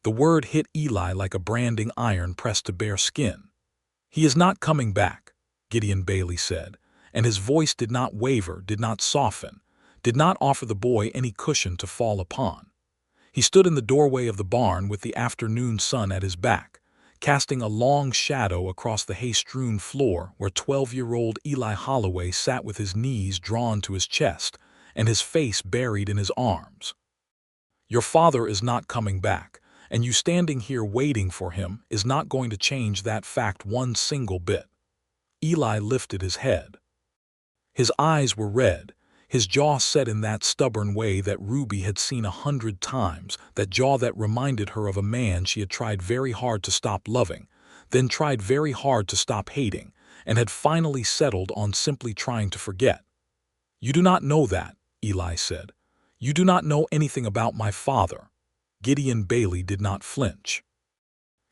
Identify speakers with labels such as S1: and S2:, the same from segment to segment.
S1: The word hit Eli like a branding iron pressed to bare skin. "He is not coming back," Gideon Bailey said, and his voice did not waver, did not soften, did not offer the boy any cushion to fall upon. He stood in the doorway of the barn with the afternoon sun at his back, casting a long shadow across the hay-strewn floor where 12-year-old Eli Holloway sat with his knees drawn to his chest and his face buried in his arms. "Your father is not coming back, and you standing here waiting for him is not going to change that fact one single bit." Eli lifted his head. His eyes were red, his jaw set in that stubborn way that Ruby had seen 100 times, that jaw that reminded her of a man she had tried very hard to stop loving, then tried very hard to stop hating, and had finally settled on simply trying to forget. "You do not know that," Eli said. "You do not know anything about my father." Gideon Bailey did not flinch.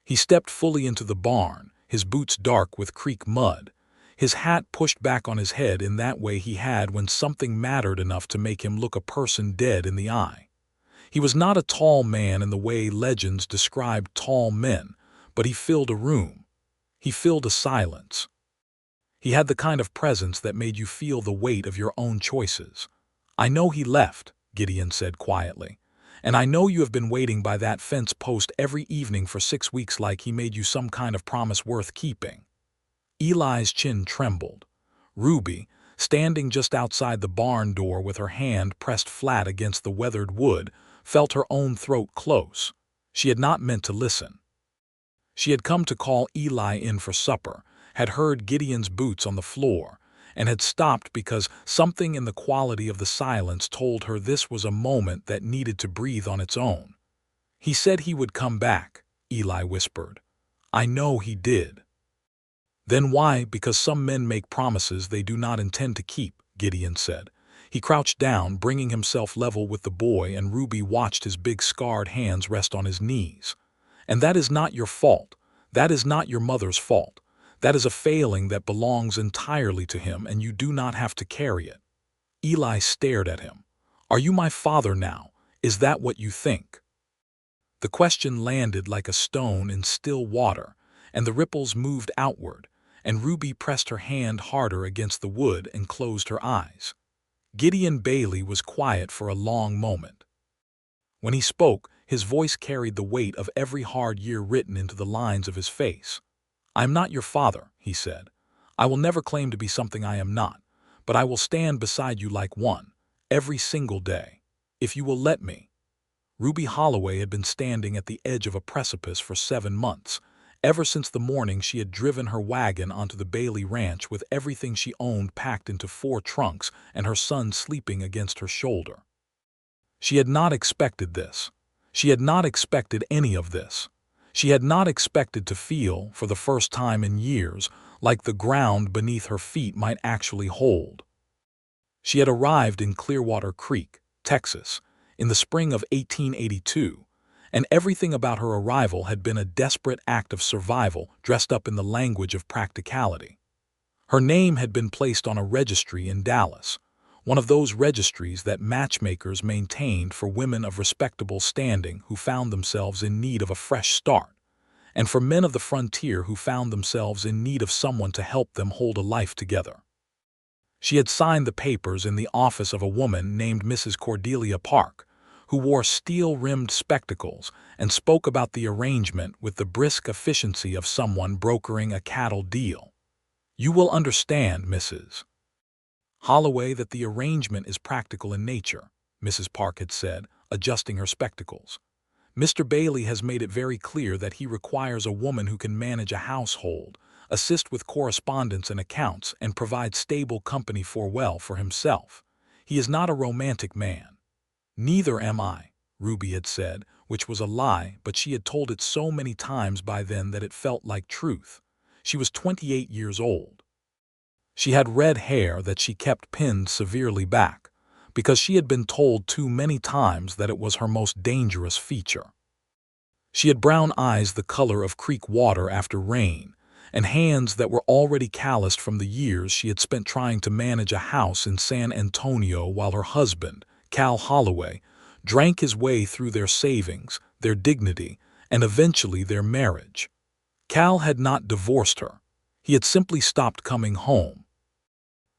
S1: He stepped fully into the barn, his boots dark with creek mud, his hat pushed back on his head in that way he had when something mattered enough to make him look a person dead in the eye. He was not a tall man in the way legends described tall men, but he filled a room. He filled a silence. He had the kind of presence that made you feel the weight of your own choices. "I know he left," Gideon said quietly, "and I know you have been waiting by that fence post every evening for 6 weeks like he made you some kind of promise worth keeping." Eli's chin trembled. Ruby, standing just outside the barn door with her hand pressed flat against the weathered wood, felt her own throat close. She had not meant to listen. She had come to call Eli in for supper, had heard Gideon's boots on the floor, and had stopped because something in the quality of the silence told her this was a moment that needed to breathe on its own. "He said he would come back," Eli whispered. "I know he did." "Then why? Because some men make promises they do not intend to keep," Gideon said. He crouched down, bringing himself level with the boy, and Ruby watched his big scarred hands rest on his knees. "And that is not your fault. That is not your mother's fault. That is a failing that belongs entirely to him, and you do not have to carry it." Eli stared at him. "Are you my father now? Is that what you think?" The question landed like a stone in still water, and the ripples moved outward, and Ruby pressed her hand harder against the wood and closed her eyes. Gideon Bailey was quiet for a long moment. When he spoke, his voice carried the weight of every hard year written into the lines of his face. "I am not your father," he said. "I will never claim to be something I am not, but I will stand beside you like one, every single day, if you will let me." Ruby Holloway had been standing at the edge of a precipice for 7 months, ever since the morning she had driven her wagon onto the Bailey ranch with everything she owned packed into 4 trunks and her son sleeping against her shoulder. She had not expected this. She had not expected any of this. She had not expected to feel, for the first time in years, like the ground beneath her feet might actually hold. She had arrived in Clearwater Creek, Texas, in the spring of 1882, and everything about her arrival had been a desperate act of survival dressed up in the language of practicality. Her name had been placed on a registry in Dallas, one of those registries that matchmakers maintained for women of respectable standing who found themselves in need of a fresh start, and for men of the frontier who found themselves in need of someone to help them hold a life together. She had signed the papers in the office of a woman named Mrs. Cordelia Park, who wore steel-rimmed spectacles and spoke about the arrangement with the brisk efficiency of someone brokering a cattle deal. "You will understand, Mrs. Holloway, that the arrangement is practical in nature," Mrs. Park had said, adjusting her spectacles. "Mr. Bailey has made it very clear that he requires a woman who can manage a household, assist with correspondence and accounts, and provide stable company for himself. He is not a romantic man." "Neither am I," Ruby had said, which was a lie, but she had told it so many times by then that it felt like truth. She was 28 years old. She had red hair that she kept pinned severely back, because she had been told too many times that it was her most dangerous feature. She had brown eyes the color of creek water after rain, and hands that were already calloused from the years she had spent trying to manage a house in San Antonio while her husband, Cal Holloway, drank his way through their savings, their dignity, and eventually their marriage. Cal had not divorced her. He had simply stopped coming home.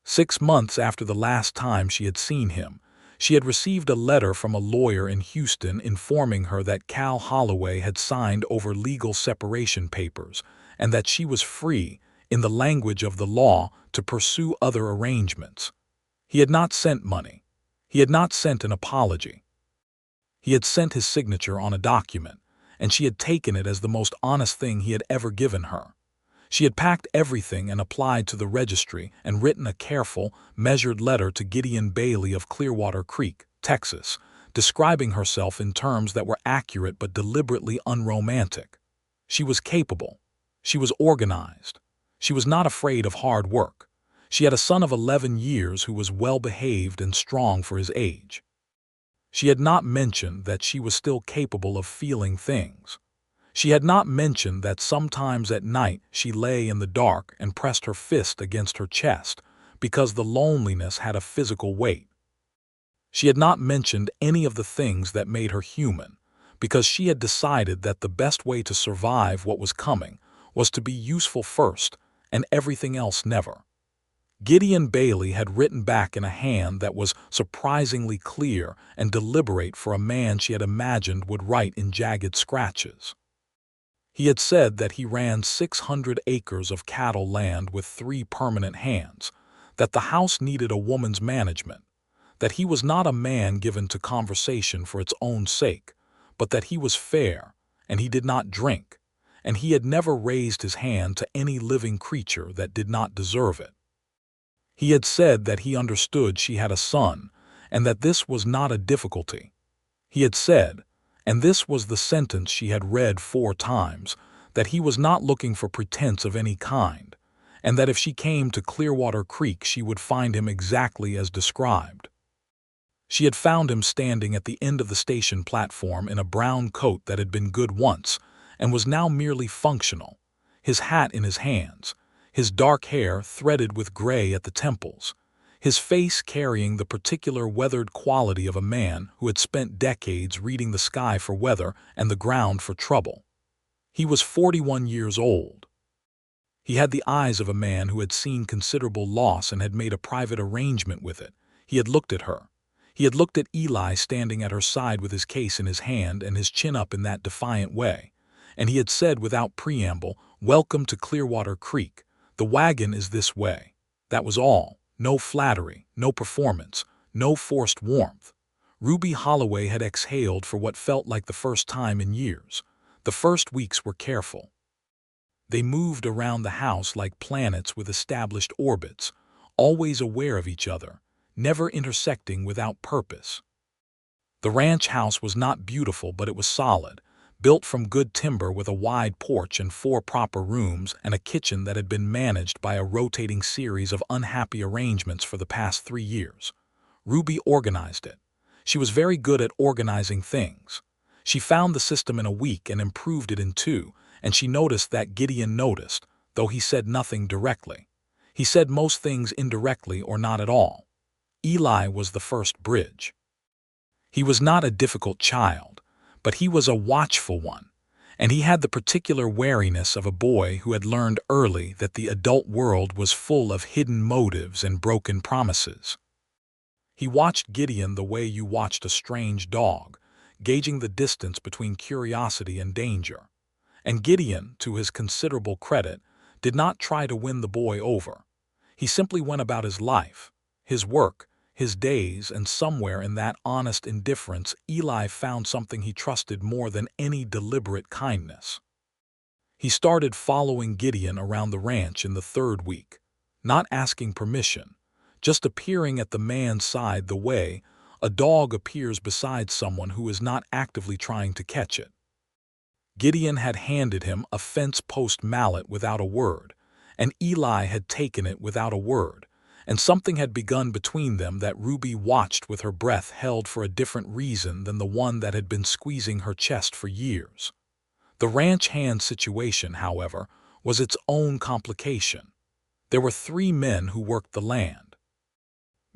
S1: 6 months after the last time she had seen him, she had received a letter from a lawyer in Houston informing her that Cal Holloway had signed over legal separation papers and that she was free, in the language of the law, to pursue other arrangements. He had not sent money. He had not sent an apology. He had sent his signature on a document, and she had taken it as the most honest thing he had ever given her. She had packed everything and applied to the registry and written a careful, measured letter to Gideon Bailey of Clearwater Creek, Texas, describing herself in terms that were accurate but deliberately unromantic. She was capable. She was organized. She was not afraid of hard work. She had a son of 11 years who was well-behaved and strong for his age. She had not mentioned that she was still capable of feeling things. She had not mentioned that sometimes at night she lay in the dark and pressed her fist against her chest because the loneliness had a physical weight. She had not mentioned any of the things that made her human because she had decided that the best way to survive what was coming was to be useful first and everything else never. Gideon Bailey had written back in a hand that was surprisingly clear and deliberate for a man she had imagined would write in jagged scratches. He had said that he ran 600 acres of cattle land with 3 permanent hands, that the house needed a woman's management, that he was not a man given to conversation for its own sake, but that he was fair, and he did not drink, and he had never raised his hand to any living creature that did not deserve it. He had said that he understood she had a son, and that this was not a difficulty. He had said, and this was the sentence she had read 4 times, that he was not looking for pretense of any kind, and that if she came to Clearwater Creek she would find him exactly as described. She had found him standing at the end of the station platform in a brown coat that had been good once and was now merely functional, his hat in his hands, his dark hair threaded with gray at the temples, his face carrying the particular weathered quality of a man who had spent decades reading the sky for weather and the ground for trouble. He was 41 years old. He had the eyes of a man who had seen considerable loss and had made a private arrangement with it. He had looked at her. He had looked at Eli standing at her side with his case in his hand and his chin up in that defiant way, and he had said without preamble, "Welcome to Clearwater Creek. The wagon is this way." That was all. No flattery, no performance, no forced warmth. Ruby Holloway had exhaled for what felt like the first time in years. The first weeks were careful. They moved around the house like planets with established orbits, always aware of each other, never intersecting without purpose. The ranch house was not beautiful, but it was solid, built from good timber with a wide porch and 4 proper rooms and a kitchen that had been managed by a rotating series of unhappy arrangements for the past 3 years. Ruby organized it. She was very good at organizing things. She found the system in a week and improved it in 2, and she noticed that Gideon noticed, though he said nothing directly. He said most things indirectly or not at all. Eli was the first bridge. He was not a difficult child, but he was a watchful one, and he had the particular wariness of a boy who had learned early that the adult world was full of hidden motives and broken promises. He watched Gideon the way you watched a strange dog, gauging the distance between curiosity and danger. And Gideon, to his considerable credit, did not try to win the boy over. He simply went about his life, his work, his days, and somewhere in that honest indifference Eli found something he trusted more than any deliberate kindness. He started following Gideon around the ranch in the 3rd week, not asking permission, just appearing at the man's side the way a dog appears beside someone who is not actively trying to catch it. Gideon had handed him a fence post mallet without a word, and Eli had taken it without a word, and something had begun between them that Ruby watched with her breath held for a different reason than the one that had been squeezing her chest for years. The ranch hand situation, however, was its own complication. There were 3 men who worked the land.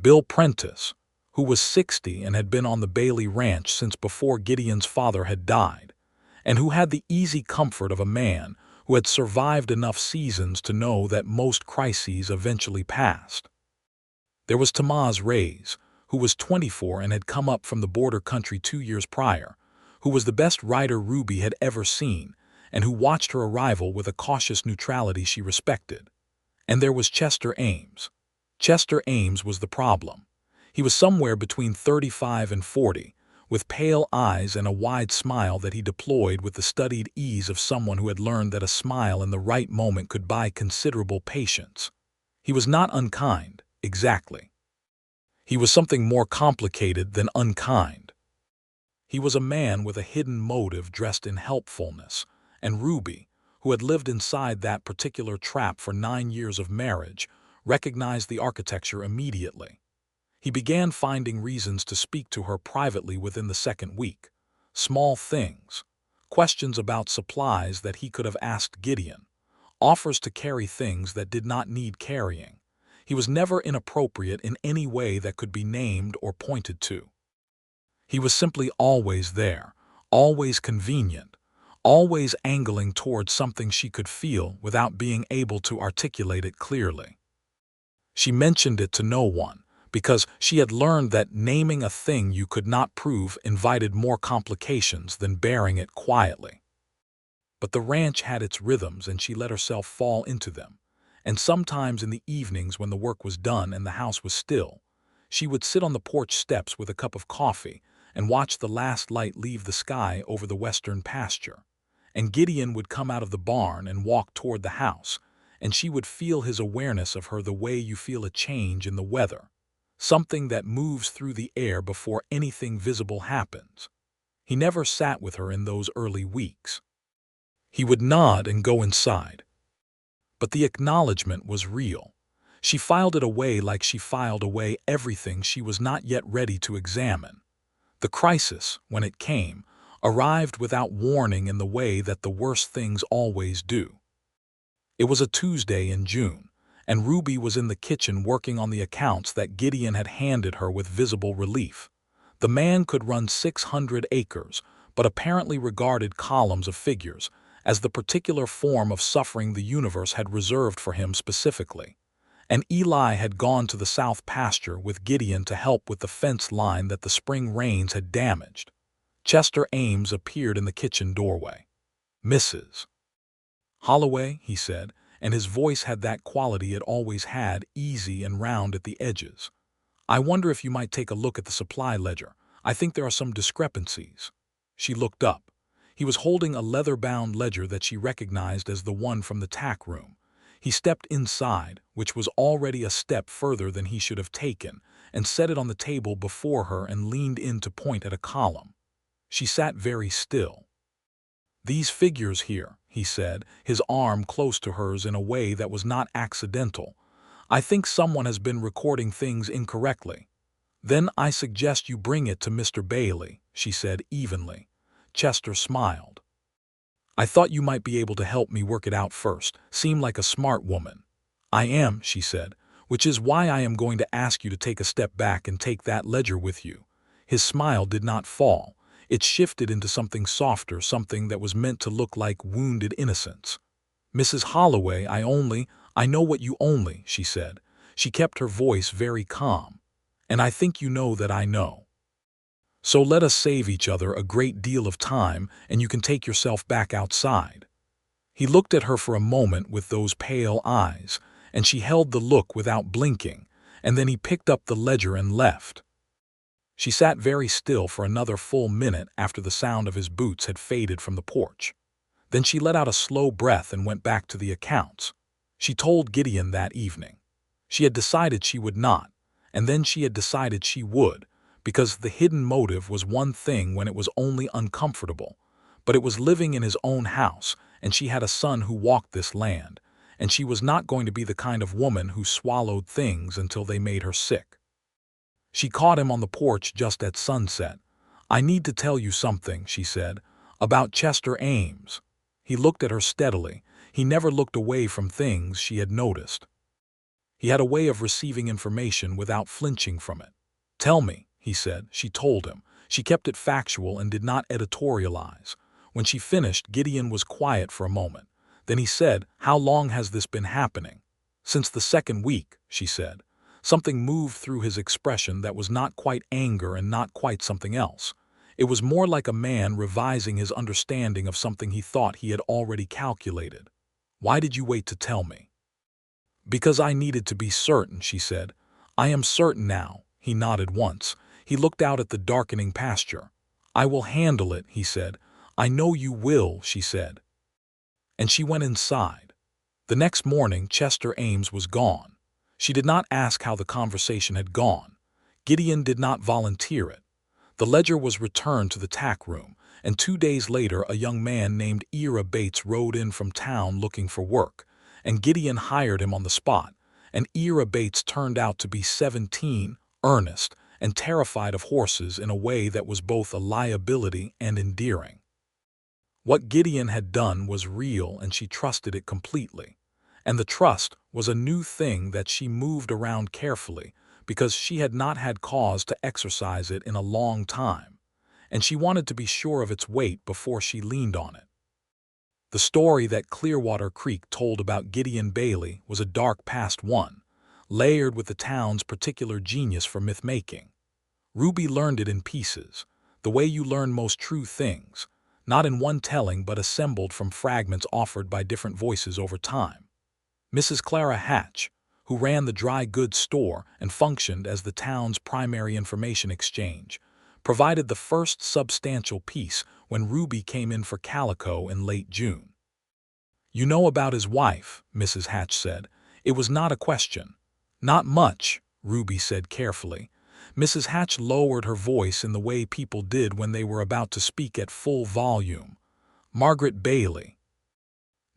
S1: Bill Prentice, who was 60 and had been on the Bailey Ranch since before Gideon's father had died, and who had the easy comfort of a man who had survived enough seasons to know that most crises eventually passed. There was Tamaz Reyes, who was 24 and had come up from the border country 2 years prior, who was the best rider Ruby had ever seen, and who watched her arrival with a cautious neutrality she respected. And there was Chester Ames. Chester Ames was the problem. He was somewhere between 35 and 40, with pale eyes and a wide smile that he deployed with the studied ease of someone who had learned that a smile in the right moment could buy considerable patience. He was not unkind, exactly. He was something more complicated than unkind. He was a man with a hidden motive dressed in helpfulness, and Ruby, who had lived inside that particular trap for 9 years of marriage, recognized the architecture immediately. He began finding reasons to speak to her privately within the second week. Small things, questions about supplies that he could have asked Gideon, offers to carry things that did not need carrying. He was never inappropriate in any way that could be named or pointed to. He was simply always there, always convenient, always angling towards something she could feel without being able to articulate it clearly. She mentioned it to no one, because she had learned that naming a thing you could not prove invited more complications than bearing it quietly. But the ranch had its rhythms and she let herself fall into them, and sometimes in the evenings when the work was done and the house was still, she would sit on the porch steps with a cup of coffee and watch the last light leave the sky over the western pasture. And Gideon would come out of the barn and walk toward the house, and she would feel his awareness of her the way you feel a change in the weather, something that moves through the air before anything visible happens. He never sat with her in those early weeks. He would nod and go inside. But the acknowledgement was real. She filed it away like she filed away everything she was not yet ready to examine. The crisis, when it came, arrived without warning in the way that the worst things always do. It was a Tuesday in June, and Ruby was in the kitchen working on the accounts that Gideon had handed her with visible relief. The man could run 600 acres, but apparently regarded columns of figures as the particular form of suffering the universe had reserved for him specifically. And Eli had gone to the south pasture with Gideon to help with the fence line that the spring rains had damaged. Chester Ames appeared in the kitchen doorway. "Mrs. Holloway," he said, and his voice had that quality it always had, easy and round at the edges. "I wonder if you might take a look at the supply ledger. I think there are some discrepancies." She looked up. He was holding a leather-bound ledger that she recognized as the one from the tack room. He stepped inside, which was already a step further than he should have taken, and set it on the table before her and leaned in to point at a column. She sat very still. "These figures here," he said, his arm close to hers in a way that was not accidental. "I think someone has been recording things incorrectly." "Then I suggest you bring it to Mr. Bailey," she said evenly. Chester smiled. "I thought you might be able to help me work it out first. Seem like a smart woman." "I am," she said, "which is why I am going to ask you to take a step back and take that ledger with you." His smile did not fall. It shifted into something softer, something that was meant to look like wounded innocence. "Mrs. Holloway, I know what you only," she said. She kept her voice very calm. "And I think you know that I know. So let us save each other a great deal of time, and you can take yourself back outside." He looked at her for a moment with those pale eyes, and she held the look without blinking, and then he picked up the ledger and left. She sat very still for another full minute after the sound of his boots had faded from the porch. Then she let out a slow breath and went back to the accounts. She told Gideon that evening. She had decided she would not, and then she had decided she would, because the hidden motive was one thing when it was only uncomfortable, but it was living in his own house, and she had a son who walked this land, and she was not going to be the kind of woman who swallowed things until they made her sick. She caught him on the porch just at sunset. "I need to tell you something," she said, "about Chester Ames." He looked at her steadily. He never looked away from things she had noticed. He had a way of receiving information without flinching from it. "Tell me," he said. She told him. She kept it factual and did not editorialize. When she finished, Gideon was quiet for a moment. Then he said, "How long has this been happening?" "Since the second week," she said. Something moved through his expression that was not quite anger and not quite something else. It was more like a man revising his understanding of something he thought he had already calculated. "Why did you wait to tell me?" "Because I needed to be certain," she said. "I am certain now." He nodded once. He looked out at the darkening pasture. "I will handle it," he said. "I know you will," she said. And she went inside. The next morning, Chester Ames was gone. She did not ask how the conversation had gone. Gideon did not volunteer it. The ledger was returned to the tack room, and 2 days later a young man named Ira Bates rode in from town looking for work, and Gideon hired him on the spot. And Ira Bates turned out to be 17, earnest, and terrified of horses in a way that was both a liability and endearing. What Gideon had done was real, and she trusted it completely. And the trust was a new thing that she moved around carefully, because she had not had cause to exercise it in a long time, and she wanted to be sure of its weight before she leaned on it. The story that Clearwater Creek told about Gideon Bailey was a dark past one, layered with the town's particular genius for myth-making. Ruby learned it in pieces, the way you learn most true things, not in one telling but assembled from fragments offered by different voices over time. Mrs. Clara Hatch, who ran the dry goods store and functioned as the town's primary information exchange, provided the first substantial piece when Ruby came in for calico in late June. "You know about his wife," Mrs. Hatch said. It was not a question. "Not much," Ruby said carefully. Mrs. Hatch lowered her voice in the way people did when they were about to speak at full volume. "Margaret Bailey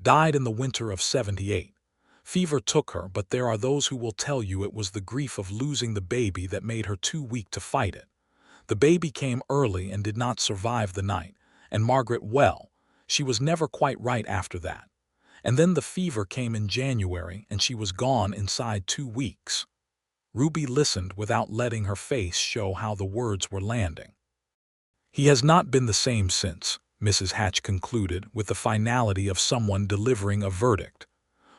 S1: died in the winter of '78. Fever took her, but there are those who will tell you it was the grief of losing the baby that made her too weak to fight it. The baby came early and did not survive the night, and Margaret, well, she was never quite right after that. And then the fever came in January, and she was gone inside 2 weeks." Ruby listened without letting her face show how the words were landing. "He has not been the same since," Mrs. Hatch concluded with the finality of someone delivering a verdict.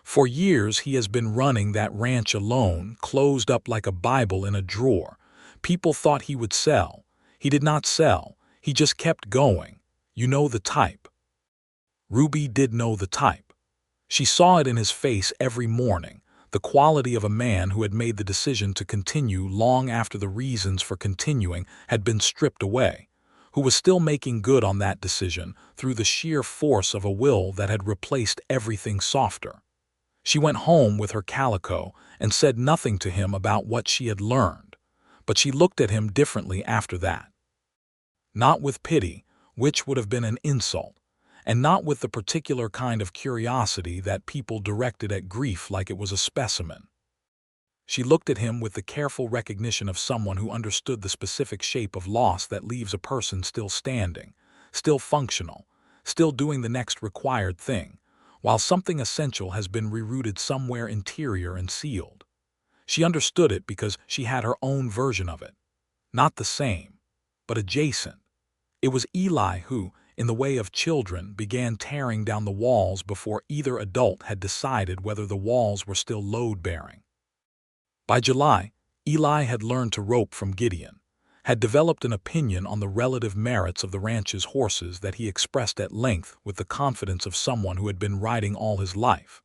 S1: "For years he has been running that ranch alone, closed up like a Bible in a drawer. People thought he would sell. He did not sell. He just kept going. You know the type." Ruby did know the type. She saw it in his face every morning, the quality of a man who had made the decision to continue long after the reasons for continuing had been stripped away, who was still making good on that decision through the sheer force of a will that had replaced everything softer. She went home with her calico and said nothing to him about what she had learned, but she looked at him differently after that. Not with pity, which would have been an insult, and not with the particular kind of curiosity that people directed at grief like it was a specimen. She looked at him with the careful recognition of someone who understood the specific shape of loss that leaves a person still standing, still functional, still doing the next required thing, while something essential has been rerouted somewhere interior and sealed. She understood it because she had her own version of it. Not the same, but adjacent. It was Eli who, in the way of children, began tearing down the walls before either adult had decided whether the walls were still load-bearing. By July, Eli had learned to rope from Gideon, had developed an opinion on the relative merits of the ranch's horses that he expressed at length with the confidence of someone who had been riding all his life,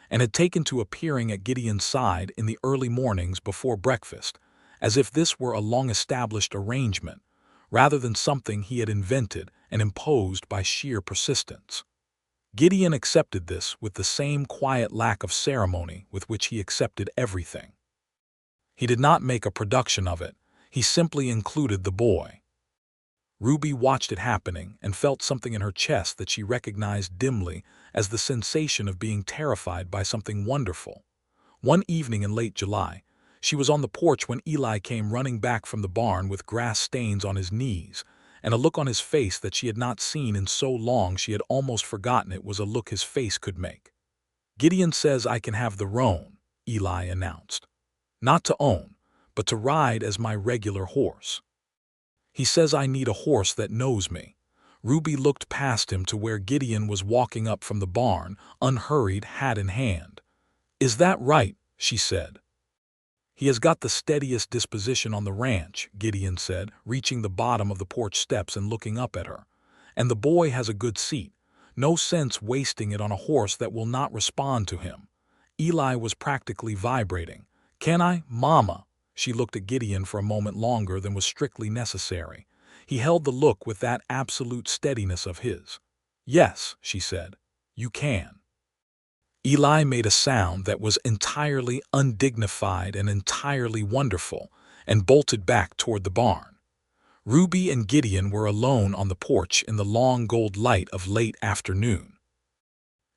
S1: and had taken to appearing at Gideon's side in the early mornings before breakfast, as if this were a long-established arrangement, rather than something he had invented and imposed by sheer persistence. Gideon accepted this with the same quiet lack of ceremony with which he accepted everything. He did not make a production of it, he simply included the boy. Ruby watched it happening and felt something in her chest that she recognized dimly as the sensation of being terrified by something wonderful. One evening in late July, she was on the porch when Eli came running back from the barn with grass stains on his knees, and a look on his face that she had not seen in so long she had almost forgotten it was a look his face could make. "Gideon says I can have the roan," Eli announced. "Not to own, but to ride as my regular horse. He says I need a horse that knows me." Ruby looked past him to where Gideon was walking up from the barn, unhurried, hat in hand. "Is that right?" she said. "He has got the steadiest disposition on the ranch," Gideon said, reaching the bottom of the porch steps and looking up at her. "And the boy has a good seat. No sense wasting it on a horse that will not respond to him." Eli was practically vibrating. "Can I, Mama?" She looked at Gideon for a moment longer than was strictly necessary. He held the look with that absolute steadiness of his. "Yes," she said, "you can." Eli made a sound that was entirely undignified and entirely wonderful, and bolted back toward the barn. Ruby and Gideon were alone on the porch in the long gold light of late afternoon.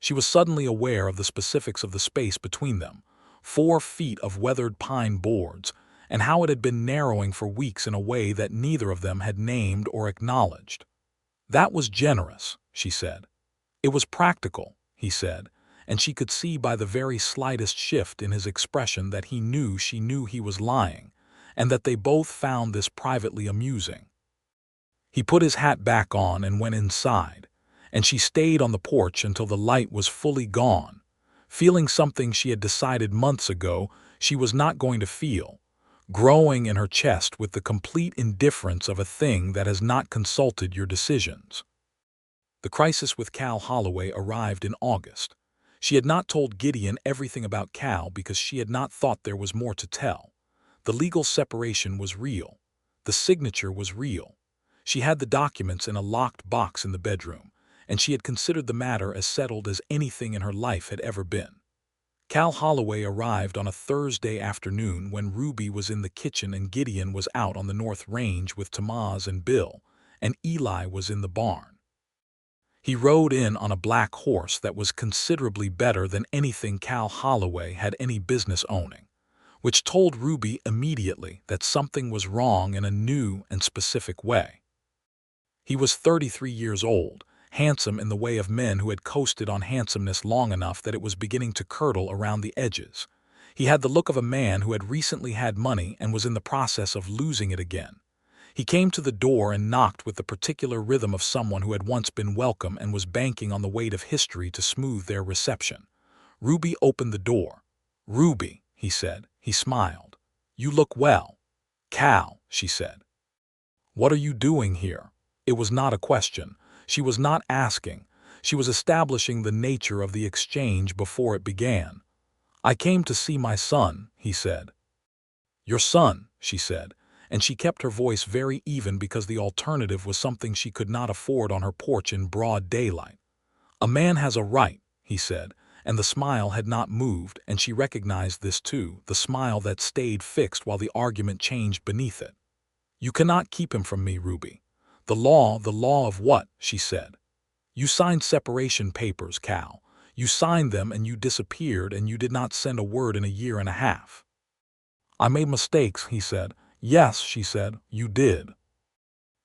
S1: She was suddenly aware of the specifics of the space between them, 4 feet of weathered pine boards, and how it had been narrowing for weeks in a way that neither of them had named or acknowledged. "That was generous," she said. "It was practical," he said, and she could see by the very slightest shift in his expression that she knew he was lying, and that they both found this privately amusing. He put his hat back on and went inside, and she stayed on the porch until the light was fully gone, feeling something she had decided months ago she was not going to feel, growing in her chest with the complete indifference of a thing that has not consulted your decisions. The crisis with Cal Holloway arrived in August. She had not told Gideon everything about Cal because she had not thought there was more to tell. The legal separation was real. The signature was real. She had the documents in a locked box in the bedroom, and she had considered the matter as settled as anything in her life had ever been. Cal Holloway arrived on a Thursday afternoon when Ruby was in the kitchen and Gideon was out on the North Range with Tamaz and Bill, and Eli was in the barn. He rode in on a black horse that was considerably better than anything Cal Holloway had any business owning, which told Ruby immediately that something was wrong in a new and specific way. He was 33 years old, handsome in the way of men who had coasted on handsomeness long enough that it was beginning to curdle around the edges. He had the look of a man who had recently had money and was in the process of losing it again. He came to the door and knocked with the particular rhythm of someone who had once been welcome and was banking on the weight of history to smooth their reception. Ruby opened the door. "Ruby," he said. He smiled. "You look well." "Cal," she said. "What are you doing here?" It was not a question. She was not asking. She was establishing the nature of the exchange before it began. "I came to see my son," he said. "Your son," she said, and she kept her voice very even because the alternative was something she could not afford on her porch in broad daylight. "A man has a right," he said, and the smile had not moved, and she recognized this too, the smile that stayed fixed while the argument changed beneath it. "You cannot keep him from me, Ruby." The law of what?" she said. "You signed separation papers, Cal. You signed them and you disappeared and you did not send a word in a year and a half." "I made mistakes," he said. "Yes," she said, "you did."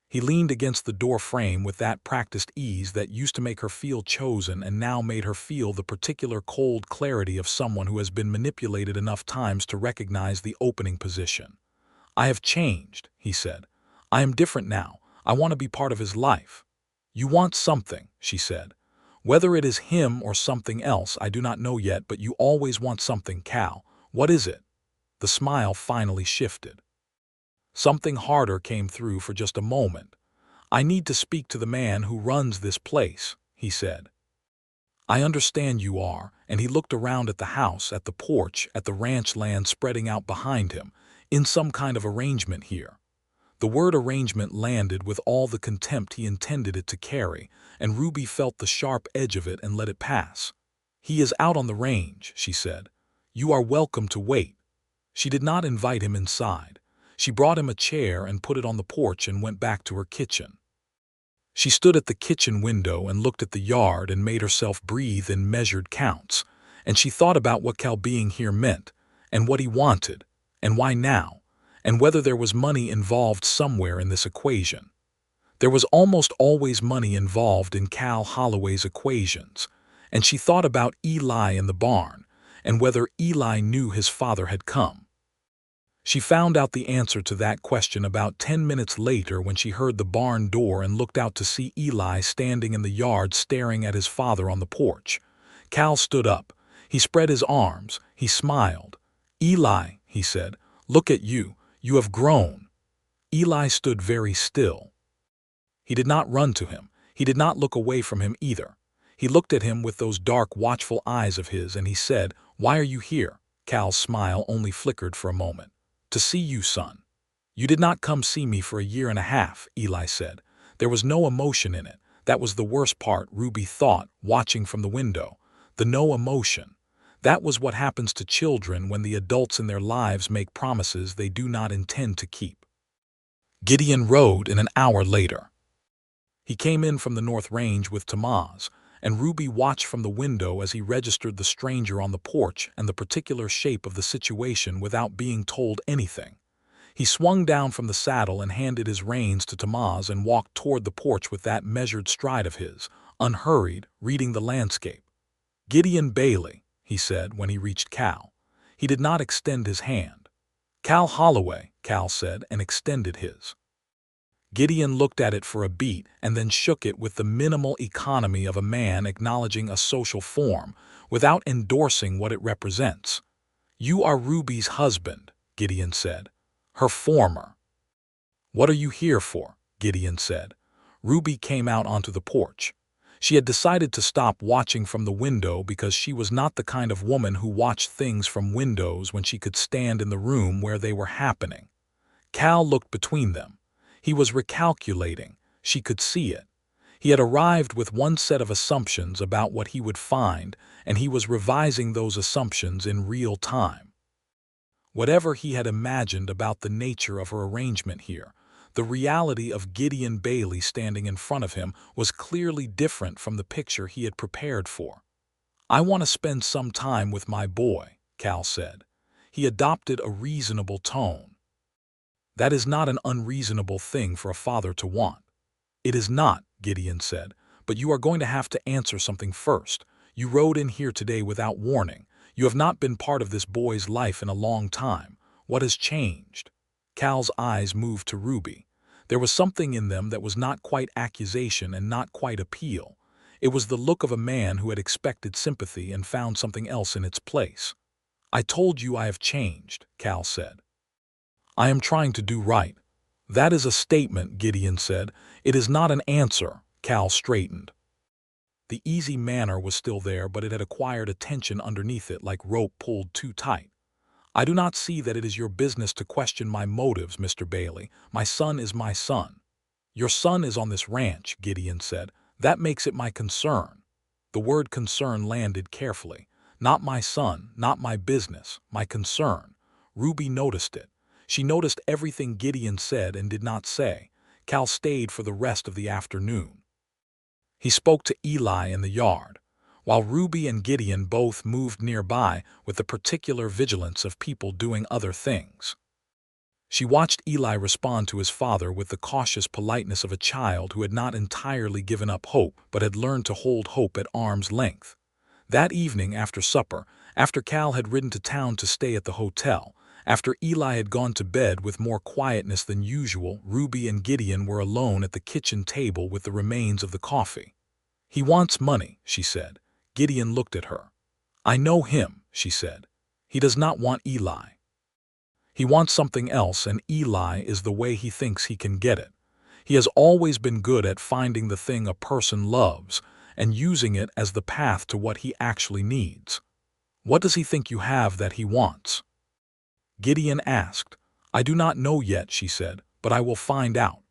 S1: He leaned against the door frame with that practiced ease that used to make her feel chosen and now made her feel the particular cold clarity of someone who has been manipulated enough times to recognize the opening position. "I have changed," he said. "I am different now. I want to be part of his life." "You want something," she said. "Whether it is him or something else I do not know yet, but you always want something, Cal. What is it?" The smile finally shifted. Something harder came through for just a moment. "I need to speak to the man who runs this place," he said. "I understand you are," and he looked around at the house, at the porch, at the ranch land spreading out behind him, "in some kind of arrangement here." The word arrangement landed with all the contempt he intended it to carry, and Ruby felt the sharp edge of it and let it pass. "He is out on the range," she said. "You are welcome to wait." She did not invite him inside. She brought him a chair and put it on the porch and went back to her kitchen. She stood at the kitchen window and looked at the yard and made herself breathe in measured counts, and she thought about what Cal being here meant, and what he wanted, and why now, and whether there was money involved somewhere in this equation. There was almost always money involved in Cal Holloway's equations, and she thought about Eli in the barn, and whether Eli knew his father had come. She found out the answer to that question about 10 minutes later when she heard the barn door and looked out to see Eli standing in the yard staring at his father on the porch. Cal stood up. He spread his arms. He smiled. "Eli," he said, "look at you. You have grown." Eli stood very still. He did not run to him. He did not look away from him either. He looked at him with those dark, watchful eyes of his, and he said, "Why are you here?" Cal's smile only flickered for a moment. "To see you, son." "You did not come see me for a year and a half," Eli said. There was no emotion in it. That was the worst part, Ruby thought, watching from the window. The no emotion. That was what happens to children when the adults in their lives make promises they do not intend to keep. Gideon rode in an hour later. He came in from the North Range with Tamaz, and Ruby watched from the window as he registered the stranger on the porch and the particular shape of the situation without being told anything. He swung down from the saddle and handed his reins to Tamaz and walked toward the porch with that measured stride of his, unhurried, reading the landscape. "Gideon Bailey," he said when he reached Cal. He did not extend his hand. "Cal Holloway," Cal said, and extended his. Gideon looked at it for a beat and then shook it with the minimal economy of a man acknowledging a social form without endorsing what it represents. "You are Ruby's husband," Gideon said. "Her former." "What are you here for?" Gideon said. Ruby came out onto the porch. She had decided to stop watching from the window because she was not the kind of woman who watched things from windows when she could stand in the room where they were happening. Cal looked between them. He was recalculating. She could see it. He had arrived with one set of assumptions about what he would find, and he was revising those assumptions in real time. Whatever he had imagined about the nature of her arrangement here, the reality of Gideon Bailey standing in front of him was clearly different from the picture he had prepared for. "I want to spend some time with my boy," Cal said. He adopted a reasonable tone. "That is not an unreasonable thing for a father to want." "It is not," Gideon said, "but you are going to have to answer something first. You rode in here today without warning. You have not been part of this boy's life in a long time. What has changed?" Cal's eyes moved to Ruby. There was something in them that was not quite accusation and not quite appeal. It was the look of a man who had expected sympathy and found something else in its place. "I told you I have changed," Cal said. "I am trying to do right." "That is a statement," Gideon said. "It is not an answer." Cal straightened. The easy manner was still there, but it had acquired a tension underneath it like rope pulled too tight. "I do not see that it is your business to question my motives, Mr. Bailey. My son is my son." "Your son is on this ranch," Gideon said. "That makes it my concern." The word concern landed carefully. "Not my son, not my business, my concern." Ruby noticed it. She noticed everything Gideon said and did not say. Cal stayed for the rest of the afternoon. He spoke to Eli in the yard, while Ruby and Gideon both moved nearby with the particular vigilance of people doing other things. She watched Eli respond to his father with the cautious politeness of a child who had not entirely given up hope but had learned to hold hope at arm's length. That evening after supper, after Cal had ridden to town to stay at the hotel, after Eli had gone to bed with more quietness than usual, Ruby and Gideon were alone at the kitchen table with the remains of the coffee. "He wants money," she said. Gideon looked at her. "I know him," she said. "He does not want Eli. He wants something else, and Eli is the way he thinks he can get it. He has always been good at finding the thing a person loves and using it as the path to what he actually needs." "What does he think you have that he wants?" Gideon asked. "I do not know yet," she said, "but I will find out."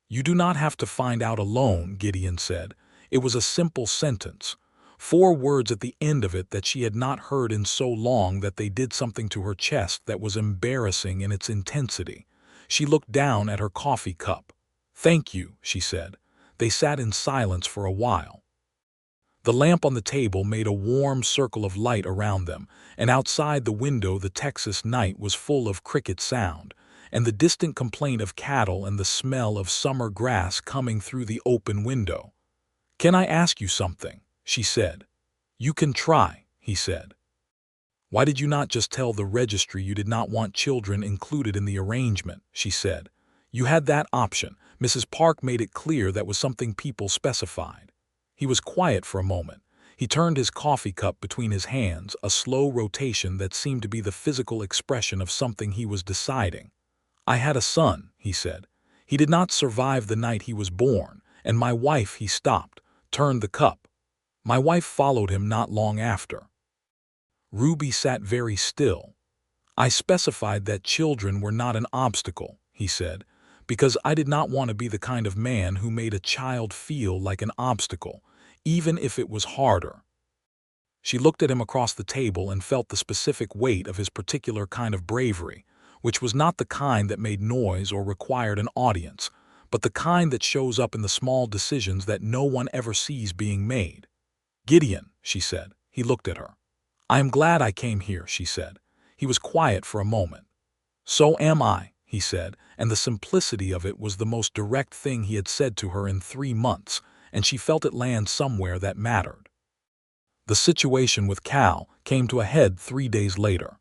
S1: "You do not have to find out alone," Gideon said. It was a simple sentence. 4 words at the end of it that she had not heard in so long that they did something to her chest that was embarrassing in its intensity. She looked down at her coffee cup. "Thank you," she said. They sat in silence for a while. The lamp on the table made a warm circle of light around them, and outside the window the Texas night was full of cricket sound, and the distant complaint of cattle and the smell of summer grass coming through the open window. "Can I ask you something?" she said. "You can try," he said. Why did you not just tell the registry you did not want children included in the arrangement? She said. You had that option. Mrs. Park made it clear that was something people specified. He was quiet for a moment. He turned his coffee cup between his hands, a slow rotation that seemed to be the physical expression of something he was deciding. I had a son, he said. He did not survive the night he was born, and my wife, he stopped, turned the cup. My wife followed him not long after. Ruby sat very still. I specified that children were not an obstacle, he said, because I did not want to be the kind of man who made a child feel like an obstacle, even if it was harder. She looked at him across the table and felt the specific weight of his particular kind of bravery, which was not the kind that made noise or required an audience, but the kind that shows up in the small decisions that no one ever sees being made. Gideon, she said. He looked at her. I am glad I came here, she said. He was quiet for a moment. So am I, he said, and the simplicity of it was the most direct thing he had said to her in 3 months, and she felt it land somewhere that mattered. The situation with Cal came to a head 3 days later.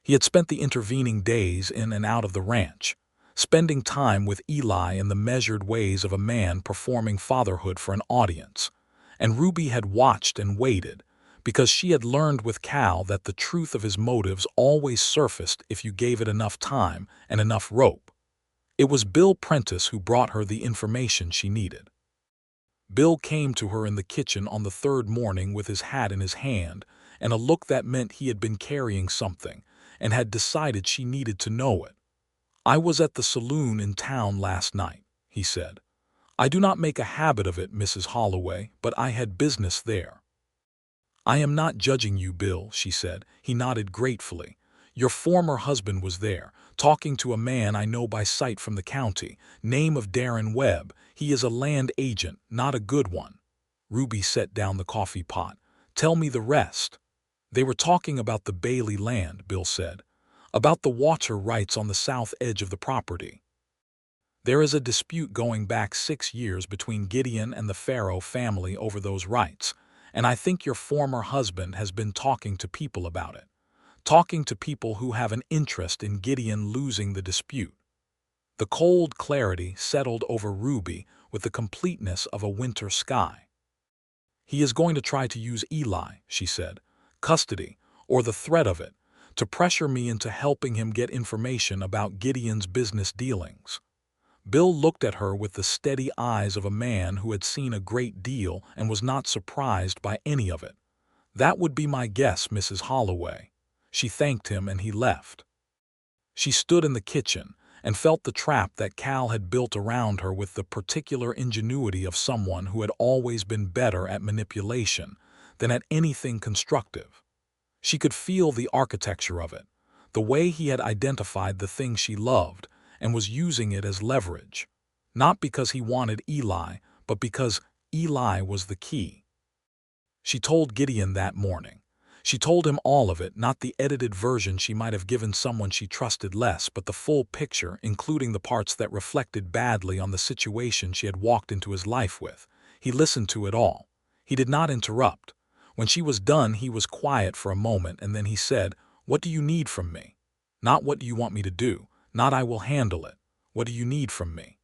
S1: He had spent the intervening days in and out of the ranch, spending time with Eli in the measured ways of a man performing fatherhood for an audience, and Ruby had watched and waited, because she had learned with Cal that the truth of his motives always surfaced if you gave it enough time and enough rope. It was Bill Prentice who brought her the information she needed. Bill came to her in the kitchen on the 3rd morning with his hat in his hand and a look that meant he had been carrying something and had decided she needed to know it. I was at the saloon in town last night, he said. I do not make a habit of it, Mrs. Holloway, but I had business there. I am not judging you, Bill, she said. He nodded gratefully. Your former husband was there, talking to a man I know by sight from the county, name of Darren Webb. He is a land agent, not a good one. Ruby set down the coffee pot. Tell me the rest. They were talking about the Bailey land, Bill said. About the water rights on the south edge of the property. There is a dispute going back 6 years between Gideon and the Farrow family over those rights, and I think your former husband has been talking to people about it. Talking to people who have an interest in Gideon losing the dispute. The cold clarity settled over Ruby with the completeness of a winter sky. He is going to try to use Eli, she said, custody, or the threat of it, to pressure me into helping him get information about Gideon's business dealings. Bill looked at her with the steady eyes of a man who had seen a great deal and was not surprised by any of it. That would be my guess, Mrs. Holloway. She thanked him and he left. She stood in the kitchen and felt the trap that Cal had built around her with the particular ingenuity of someone who had always been better at manipulation than at anything constructive. She could feel the architecture of it, the way he had identified the thing she loved and was using it as leverage, not because he wanted Eli, but because Eli was the key. She told Gideon that morning. She told him all of it, not the edited version she might have given someone she trusted less, but the full picture, including the parts that reflected badly on the situation she had walked into his life with. He listened to it all. He did not interrupt. When she was done, he was quiet for a moment, and then he said, "What do you need from me? Not what do you want me to do, not I will handle it. What do you need from me?"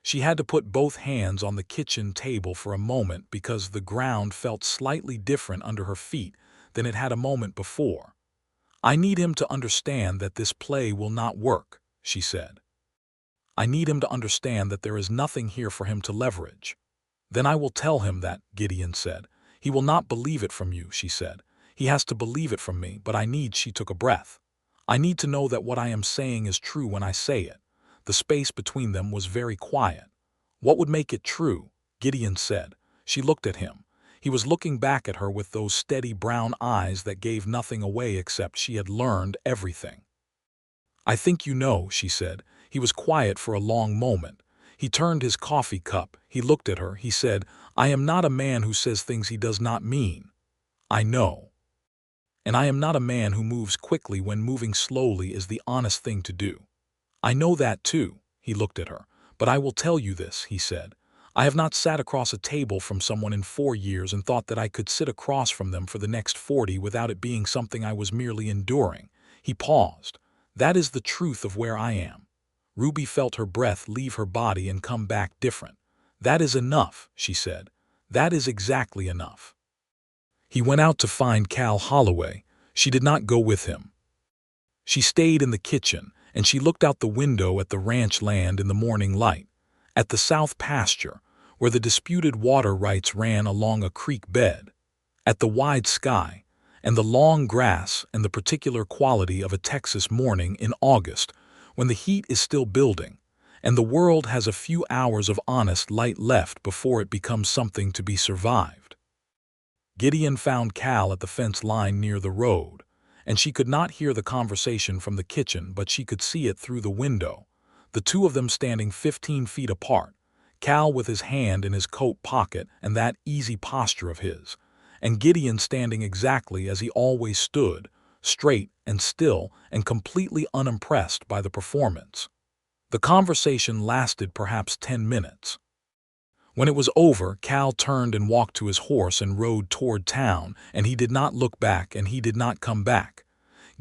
S1: She had to put both hands on the kitchen table for a moment because the ground felt slightly different under her feet than it had a moment before. "I need him to understand that this play will not work," she said. "I need him to understand that there is nothing here for him to leverage." "Then I will tell him that," Gideon said. "He will not believe it from you," she said. "He has to believe it from me, but I need," she took a breath. "I need to know that what I am saying is true when I say it." The space between them was very quiet. "What would make it true?" Gideon said. She looked at him. He was looking back at her with those steady brown eyes that gave nothing away except she had learned everything. "I think you know," she said. He was quiet for a long moment. He turned his coffee cup. He looked at her. He said, "I am not a man who says things he does not mean. I know. And I am not a man who moves quickly when moving slowly is the honest thing to do. I know that too." He looked at her. "But I will tell you this," he said. I have not sat across a table from someone in 4 years and thought that I could sit across from them for the next 40 without it being something I was merely enduring. He paused. That is the truth of where I am. Ruby felt her breath leave her body and come back different. That is enough, she said. That is exactly enough. He went out to find Cal Holloway. She did not go with him. She stayed in the kitchen, and she looked out the window at the ranch land in the morning light, at the south pasture, where the disputed water rights ran along a creek bed, at the wide sky, and the long grass and the particular quality of a Texas morning in August, when the heat is still building, and the world has a few hours of honest light left before it becomes something to be survived. Gideon found Cal at the fence line near the road, and she could not hear the conversation from the kitchen, but she could see it through the window, the two of them standing 15 feet apart, Cal with his hand in his coat pocket and that easy posture of his, and Gideon standing exactly as he always stood, straight and still and completely unimpressed by the performance. The conversation lasted perhaps 10 minutes. When it was over, Cal turned and walked to his horse and rode toward town, and he did not look back and he did not come back.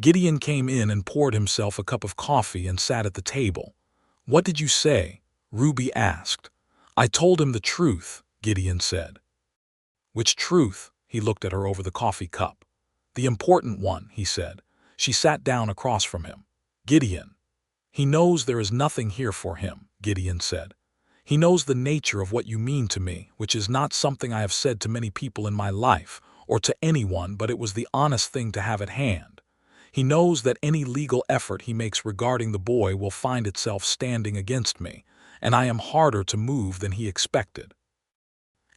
S1: Gideon came in and poured himself a cup of coffee and sat at the table. "What did you say?" Ruby asked. "I told him the truth," Gideon said. "Which truth?" He looked at her over the coffee cup. "The important one," he said. She sat down across from him. "Gideon." "He knows there is nothing here for him," Gideon said. "He knows the nature of what you mean to me, which is not something I have said to many people in my life, or to anyone, but it was the honest thing to have at hand. He knows that any legal effort he makes regarding the boy will find itself standing against me, and I am harder to move than he expected.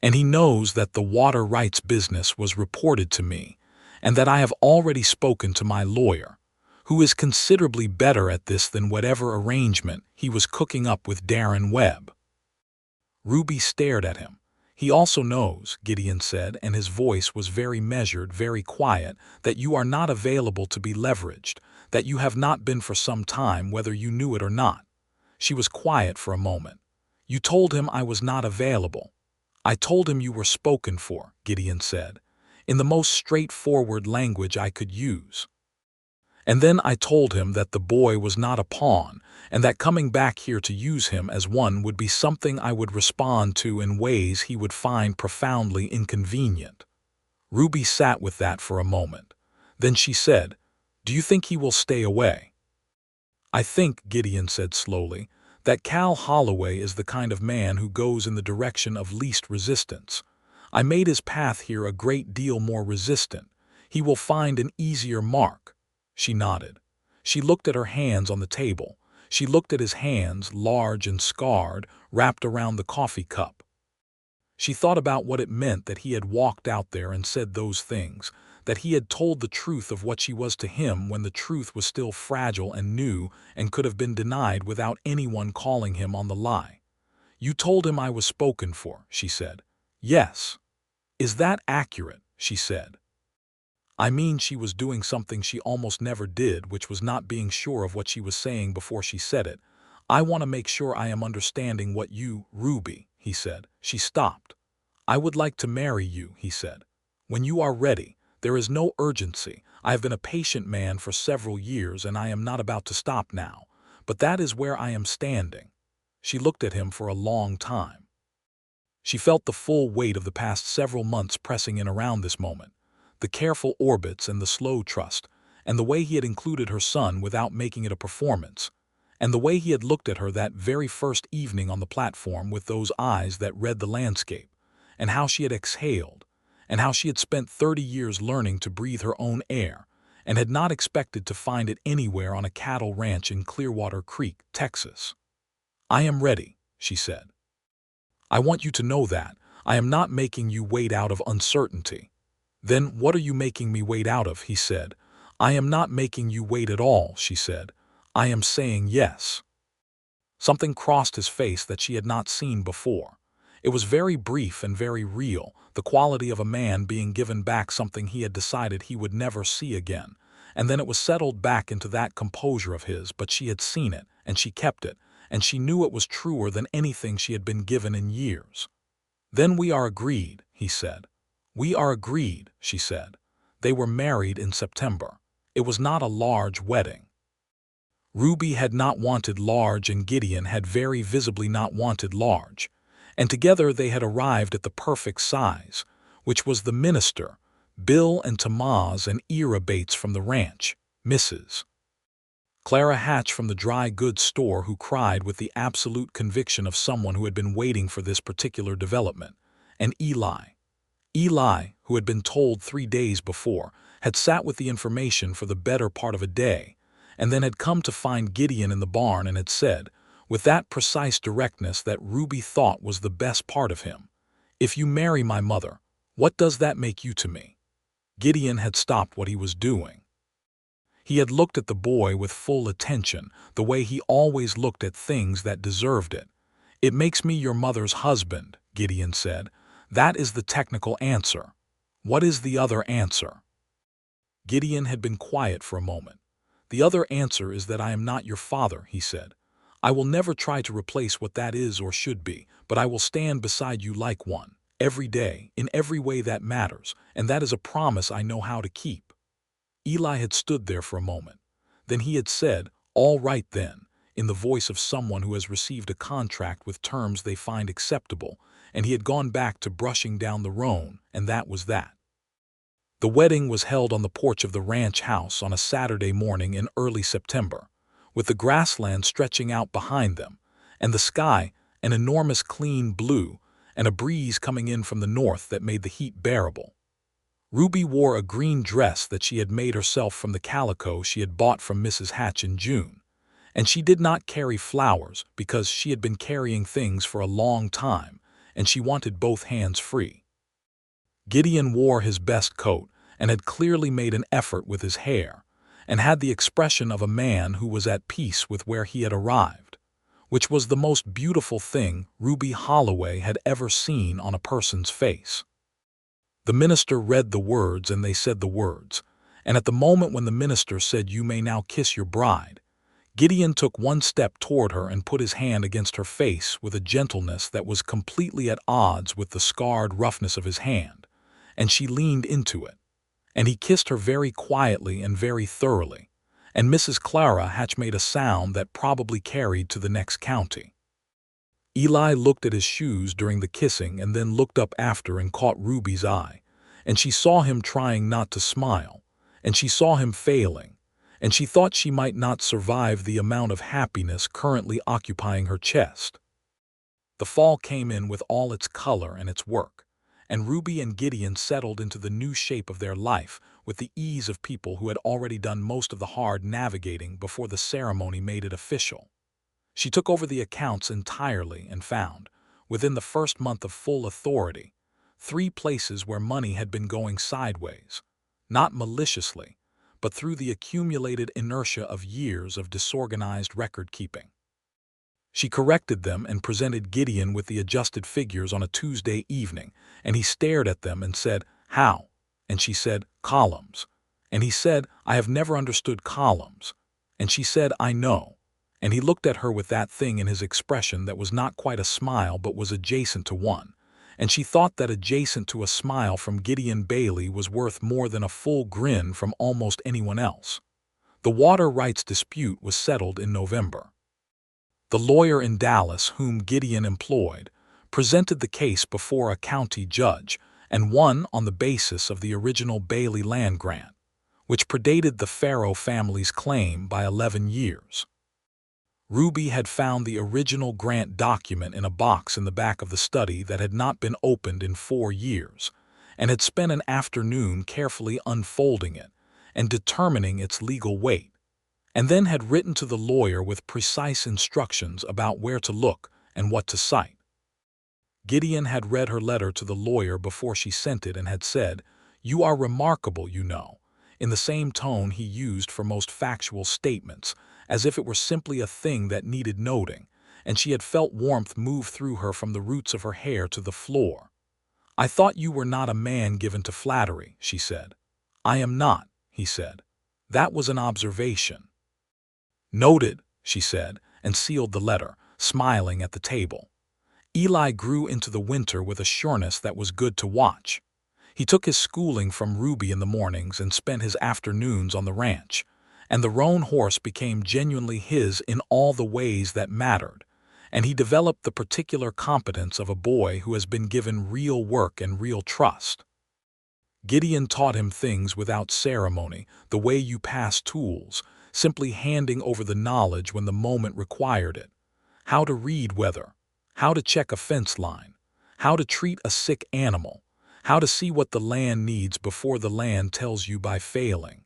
S1: And he knows that the water rights business was reported to me, and that I have already spoken to my lawyer, who is considerably better at this than whatever arrangement he was cooking up with Darren Webb." Ruby stared at him. "He also knows," Gideon said, and his voice was very measured, very quiet, "that you are not available to be leveraged, that you have not been for some time, whether you knew it or not." She was quiet for a moment. "You told him I was not available." "I told him you were spoken for," Gideon said, in the most straightforward language I could use. "And then I told him that the boy was not a pawn, and that coming back here to use him as one would be something I would respond to in ways he would find profoundly inconvenient." Ruby sat with that for a moment. Then she said, "Do you think he will stay away?" "I think," Gideon said slowly, "that Cal Holloway is the kind of man who goes in the direction of least resistance. I made his path here a great deal more resistant. He will find an easier mark." She nodded. She looked at her hands on the table. She looked at his hands, large and scarred, wrapped around the coffee cup. She thought about what it meant that he had walked out there and said those things, that he had told the truth of what she was to him when the truth was still fragile and new and could have been denied without anyone calling him on the lie. "You told him I was spoken for," she said. "Yes." "Is that accurate?" she said. I mean, she was doing something she almost never did, which was not being sure of what she was saying before she said it. "I want to make sure I am understanding what you, Ruby," he said. She stopped. "I would like to marry you," he said. "When you are ready. There is no urgency. I have been a patient man for several years, and I am not about to stop now. But that is where I am standing." She looked at him for a long time. She felt the full weight of the past several months pressing in around this moment. The careful orbits and the slow trust, and the way he had included her son without making it a performance, and the way he had looked at her that very first evening on the platform with those eyes that read the landscape, and how she had exhaled, and how she had spent 30 years learning to breathe her own air, and had not expected to find it anywhere on a cattle ranch in Clearwater Creek, Texas. "I am ready," she said. "I want you to know that. I am not making you wait out of uncertainty." "Then what are you making me wait out of?" he said. "I am not making you wait at all," she said. "I am saying yes." Something crossed his face that she had not seen before. It was very brief and very real, the quality of a man being given back something he had decided he would never see again, and then it was settled back into that composure of his, but she had seen it, and she kept it, and she knew it was truer than anything she had been given in years. "Then we are agreed," he said. "We are agreed," she said. They were married in September. It was not a large wedding. Ruby had not wanted large, and Gideon had very visibly not wanted large, and together they had arrived at the perfect size, which was the minister, Bill and Tamaz and Ira Bates from the ranch, Mrs. Clara Hatch from the dry goods store, who cried with the absolute conviction of someone who had been waiting for this particular development, and Eli. Eli, who had been told 3 days before, had sat with the information for the better part of a day, and then had come to find Gideon in the barn and had said, with that precise directness that Ruby thought was the best part of him, "If you marry my mother, what does that make you to me?" Gideon had stopped what he was doing. He had looked at the boy with full attention, the way he always looked at things that deserved it. "It makes me your mother's husband," Gideon said. "That is the technical answer. What is the other answer?" Gideon had been quiet for a moment. "The other answer is that I am not your father," he said. "I will never try to replace what that is or should be, but I will stand beside you like one, every day, in every way that matters, and that is a promise I know how to keep." Eli had stood there for a moment. Then he had said, "All right then," in the voice of someone who has received a contract with terms they find acceptable, and he had gone back to brushing down the roan, and that was that. The wedding was held on the porch of the ranch house on a Saturday morning in early September, with the grassland stretching out behind them, and the sky an enormous clean blue, and a breeze coming in from the north that made the heat bearable. Ruby wore a green dress that she had made herself from the calico she had bought from Mrs. Hatch in June, and she did not carry flowers because she had been carrying things for a long time, and she wanted both hands free. Gideon wore his best coat and had clearly made an effort with his hair, and had the expression of a man who was at peace with where he had arrived, which was the most beautiful thing Ruby Holloway had ever seen on a person's face. The minister read the words and they said the words, and at the moment when the minister said, "You may now kiss your bride," Gideon took one step toward her and put his hand against her face with a gentleness that was completely at odds with the scarred roughness of his hand, and she leaned into it, and he kissed her very quietly and very thoroughly, and Mrs. Clara Hatch made a sound that probably carried to the next county. Eli looked at his shoes during the kissing and then looked up after and caught Ruby's eye, and she saw him trying not to smile, and she saw him failing, and she thought she might not survive the amount of happiness currently occupying her chest. The fall came in with all its color and its work, and Ruby and Gideon settled into the new shape of their life with the ease of people who had already done most of the hard navigating before the ceremony made it official. She took over the accounts entirely and found, within the first month of full authority, 3 places where money had been going sideways, not maliciously, but through the accumulated inertia of years of disorganized record-keeping. She corrected them and presented Gideon with the adjusted figures on a Tuesday evening, and he stared at them and said, "How?" And she said, "Columns." And he said, "I have never understood columns." And she said, "I know." And he looked at her with that thing in his expression that was not quite a smile but was adjacent to one, and she thought that adjacent to a smile from Gideon Bailey was worth more than a full grin from almost anyone else. The water rights dispute was settled in November. The lawyer in Dallas whom Gideon employed presented the case before a county judge and won on the basis of the original Bailey land grant, which predated the Farrow family's claim by 11 years. Ruby had found the original grant document in a box in the back of the study that had not been opened in 4 years, and had spent an afternoon carefully unfolding it and determining its legal weight, and then had written to the lawyer with precise instructions about where to look and what to cite. Gideon had read her letter to the lawyer before she sent it and had said, "You are remarkable, you know," in the same tone he used for most factual statements, as if it were simply a thing that needed noting, and she had felt warmth move through her from the roots of her hair to the floor. "I thought you were not a man given to flattery," she said. "I am not," he said. "That was an observation." "Noted," she said, and sealed the letter, smiling at the table. Eli grew into the winter with a sureness that was good to watch. He took his schooling from Ruby in the mornings and spent his afternoons on the ranch, and the roan horse became genuinely his in all the ways that mattered, and he developed the particular competence of a boy who has been given real work and real trust. Gideon taught him things without ceremony, the way you pass tools, simply handing over the knowledge when the moment required it. How to read weather, how to check a fence line, how to treat a sick animal, how to see what the land needs before the land tells you by failing.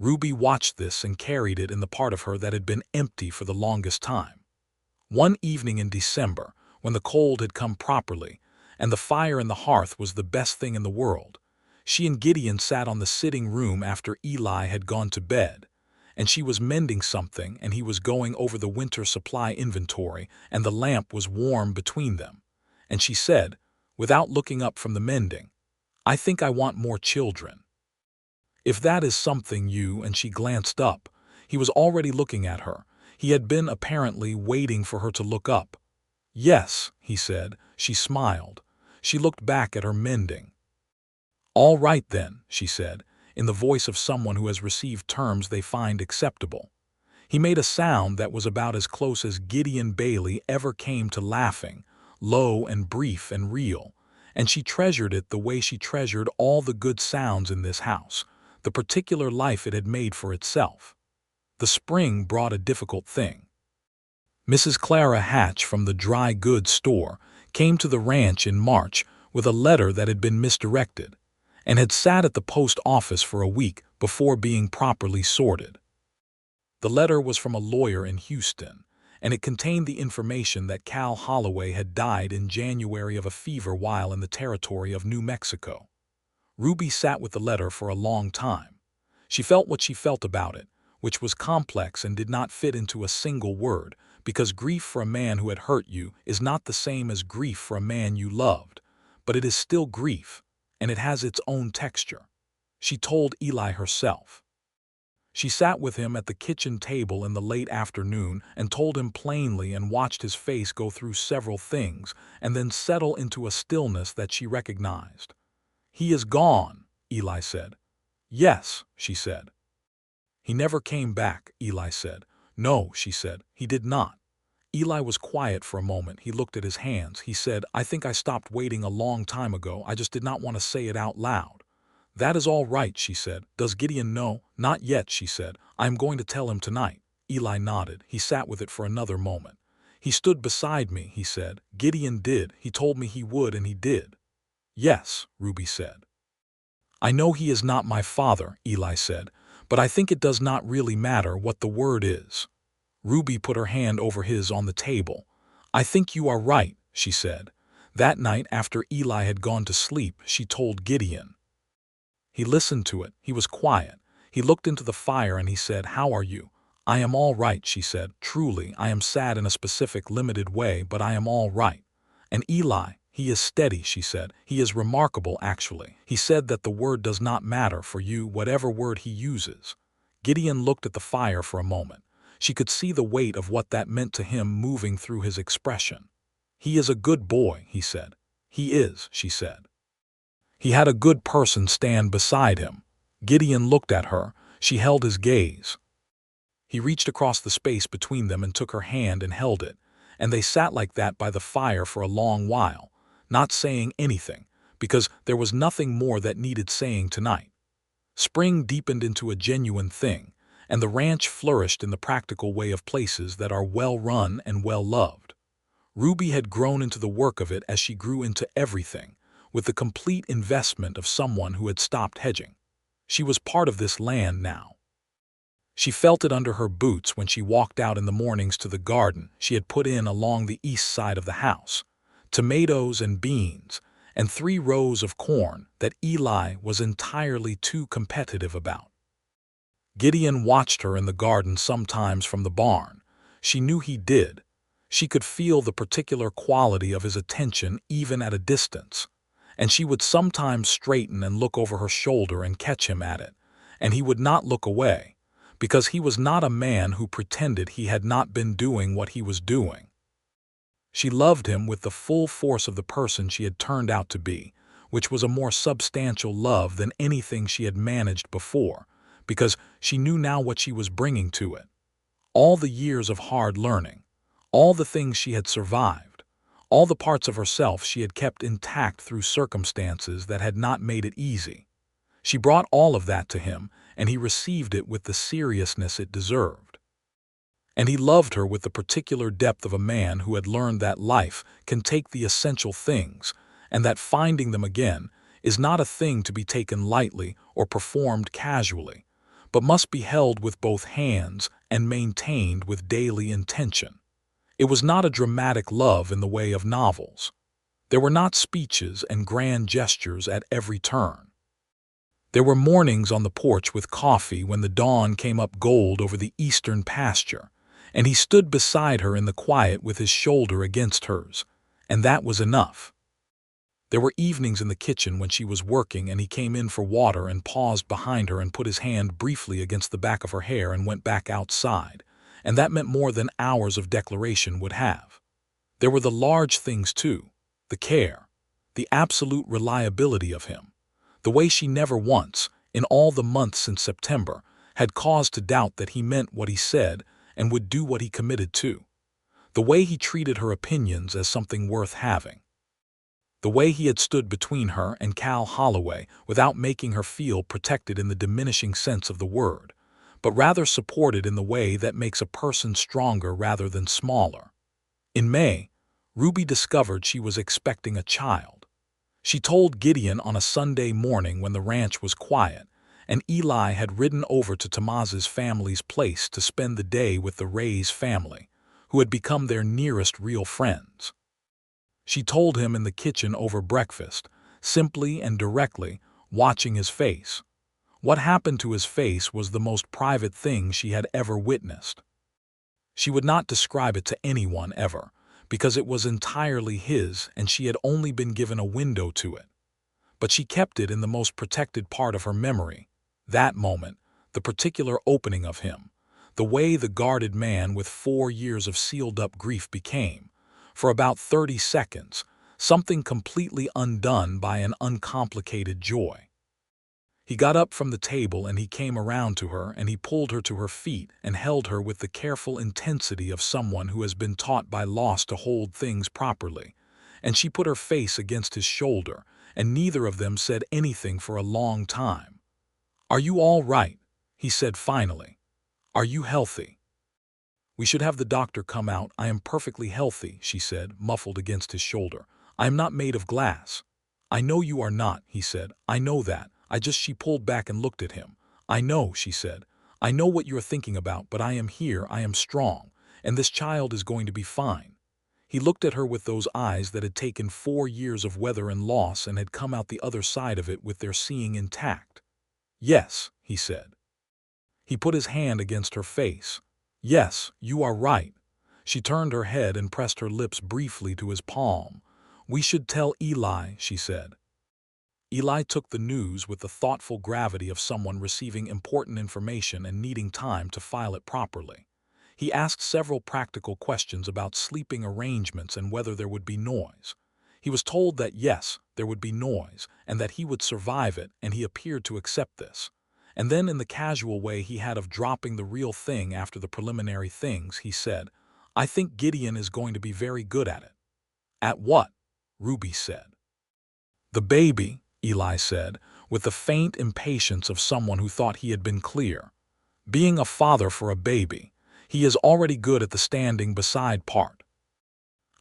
S1: Ruby watched this and carried it in the part of her that had been empty for the longest time. One evening in December, when the cold had come properly, and the fire in the hearth was the best thing in the world, she and Gideon sat on the sitting room after Eli had gone to bed, and she was mending something and he was going over the winter supply inventory, and the lamp was warm between them. And she said, without looking up from the mending, "I think I want more children." "If that is something you," and she glanced up. He was already looking at her. He had been apparently waiting for her to look up. "Yes," he said. She smiled. She looked back at her mending. "All right then," she said, in the voice of someone who has received terms they find acceptable. He made a sound that was about as close as Gideon Bailey ever came to laughing, low and brief and real, and she treasured it the way she treasured all the good sounds in this house, the particular life it had made for itself. The spring brought a difficult thing. Mrs. Clara Hatch from the dry goods store came to the ranch in March with a letter that had been misdirected, and had sat at the post office for a week before being properly sorted. The letter was from a lawyer in Houston, and it contained the information that Cal Holloway had died in January of a fever while in the territory of New Mexico. Ruby sat with the letter for a long time. She felt what she felt about it, which was complex and did not fit into a single word, because grief for a man who had hurt you is not the same as grief for a man you loved, but it is still grief, and it has its own texture. She told Eli herself. She sat with him at the kitchen table in the late afternoon and told him plainly, and watched his face go through several things and then settle into a stillness that she recognized. "He is gone," Eli said. "Yes," she said. "He never came back," Eli said. "No," she said, "he did not." Eli was quiet for a moment. He looked at his hands. He said, "I think I stopped waiting a long time ago. I just did not want to say it out loud." "That is all right," she said. "Does Gideon know?" "Not yet," she said. "I am going to tell him tonight." Eli nodded. He sat with it for another moment. "He stood beside me," he said. "Gideon did. He told me he would, and he did." "Yes," Ruby said. "I know he is not my father," Eli said, "but I think it does not really matter what the word is." Ruby put her hand over his on the table. "I think you are right," she said. That night, after Eli had gone to sleep, she told Gideon. He listened to it. He was quiet. He looked into the fire and he said, "How are you?" "I am all right," she said. "Truly, I am sad in a specific, limited way, but I am all right." "And Eli, he is steady," she said. "He is remarkable, actually. He said that the word does not matter for you, whatever word he uses." Gideon looked at the fire for a moment. She could see the weight of what that meant to him moving through his expression. "He is a good boy," he said. "He is," she said. He had a good person stand beside him. Gideon looked at her. She held his gaze. He reached across the space between them and took her hand and held it, and they sat like that by the fire for a long while, not saying anything, because there was nothing more that needed saying tonight. Spring deepened into a genuine thing, and the ranch flourished in the practical way of places that are well-run and well-loved. Ruby had grown into the work of it as she grew into everything, with the complete investment of someone who had stopped hedging. She was part of this land now. She felt it under her boots when she walked out in the mornings to the garden she had put in along the east side of the house. Tomatoes and beans, and 3 rows of corn that Eli was entirely too competitive about. Gideon watched her in the garden sometimes from the barn. She knew he did. She could feel the particular quality of his attention even at a distance, and she would sometimes straighten and look over her shoulder and catch him at it, and he would not look away, because he was not a man who pretended he had not been doing what he was doing. She loved him with the full force of the person she had turned out to be, which was a more substantial love than anything she had managed before, because she knew now what she was bringing to it. All the years of hard learning, all the things she had survived, all the parts of herself she had kept intact through circumstances that had not made it easy. She brought all of that to him, and he received it with the seriousness it deserved. And he loved her with the particular depth of a man who had learned that life can take the essential things, and that finding them again is not a thing to be taken lightly or performed casually, but must be held with both hands and maintained with daily intention. It was not a dramatic love in the way of novels. There were not speeches and grand gestures at every turn. There were mornings on the porch with coffee when the dawn came up gold over the eastern pasture, and he stood beside her in the quiet with his shoulder against hers, and that was enough. There were evenings in the kitchen when she was working and he came in for water and paused behind her and put his hand briefly against the back of her hair and went back outside, and that meant more than hours of declaration would have. There were the large things too, the care, the absolute reliability of him, the way she never once, in all the months since September, had cause to doubt that he meant what he said and would do what he committed to, the way he treated her opinions as something worth having, the way he had stood between her and Cal Holloway without making her feel protected in the diminishing sense of the word, but rather supported in the way that makes a person stronger rather than smaller. In May, Ruby discovered she was expecting a child. She told Gideon on a Sunday morning when the ranch was quiet, and Eli had ridden over to Tomaz's family's place to spend the day with the Ray's family, who had become their nearest real friends. She told him in the kitchen over breakfast, simply and directly, watching his face. What happened to his face was the most private thing she had ever witnessed. She would not describe it to anyone ever, because it was entirely his and she had only been given a window to it. But she kept it in the most protected part of her memory, that moment, the particular opening of him, the way the guarded man with 4 years of sealed-up grief became, for about 30 seconds, something completely undone by an uncomplicated joy. He got up from the table and he came around to her and he pulled her to her feet and held her with the careful intensity of someone who has been taught by loss to hold things properly, and she put her face against his shoulder, and neither of them said anything for a long time. "Are you all right?" he said finally. "Are you healthy?" "We should have the doctor come out. I am perfectly healthy," she said, muffled against his shoulder. "I am not made of glass." "I know you are not," he said. "I know that. She pulled back and looked at him. "I know," she said. "I know what you are thinking about, but I am here, I am strong, and this child is going to be fine." He looked at her with those eyes that had taken 4 years of weather and loss and had come out the other side of it with their seeing intact. "Yes," he said. He put his hand against her face. "Yes, you are right." She turned her head and pressed her lips briefly to his palm. "We should tell Eli," she said. Eli took the news with the thoughtful gravity of someone receiving important information and needing time to file it properly. He asked several practical questions about sleeping arrangements and whether there would be noise. He was told that yes, there would be noise, and that he would survive it, and he appeared to accept this. And then in the casual way he had of dropping the real thing after the preliminary things, he said, "I think Gideon is going to be very good at it." "At what?" Ruby said. "The baby," Eli said, with the faint impatience of someone who thought he had been clear. "Being a father for a baby, he is already good at the standing beside part.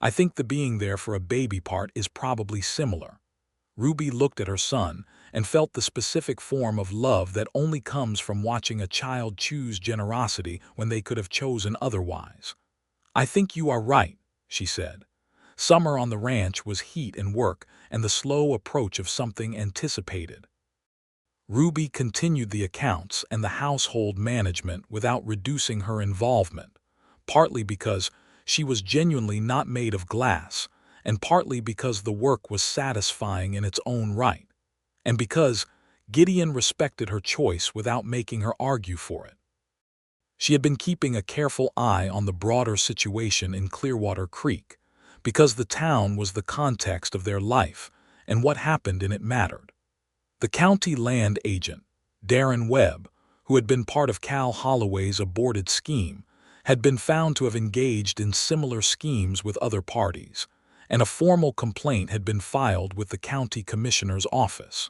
S1: I think the being there for a baby part is probably similar." Ruby looked at her son and felt the specific form of love that only comes from watching a child choose generosity when they could have chosen otherwise. "I think you are right," she said. Summer on the ranch was heat and work and the slow approach of something anticipated. Ruby continued the accounts and the household management without reducing her involvement, partly because she was genuinely not made of glass, and partly because the work was satisfying in its own right, and because Gideon respected her choice without making her argue for it. She had been keeping a careful eye on the broader situation in Clearwater Creek, because the town was the context of their life, and what happened in it mattered. The county land agent, Darren Webb, who had been part of Cal Holloway's aborted scheme, had been found to have engaged in similar schemes with other parties, and a formal complaint had been filed with the county commissioner's office.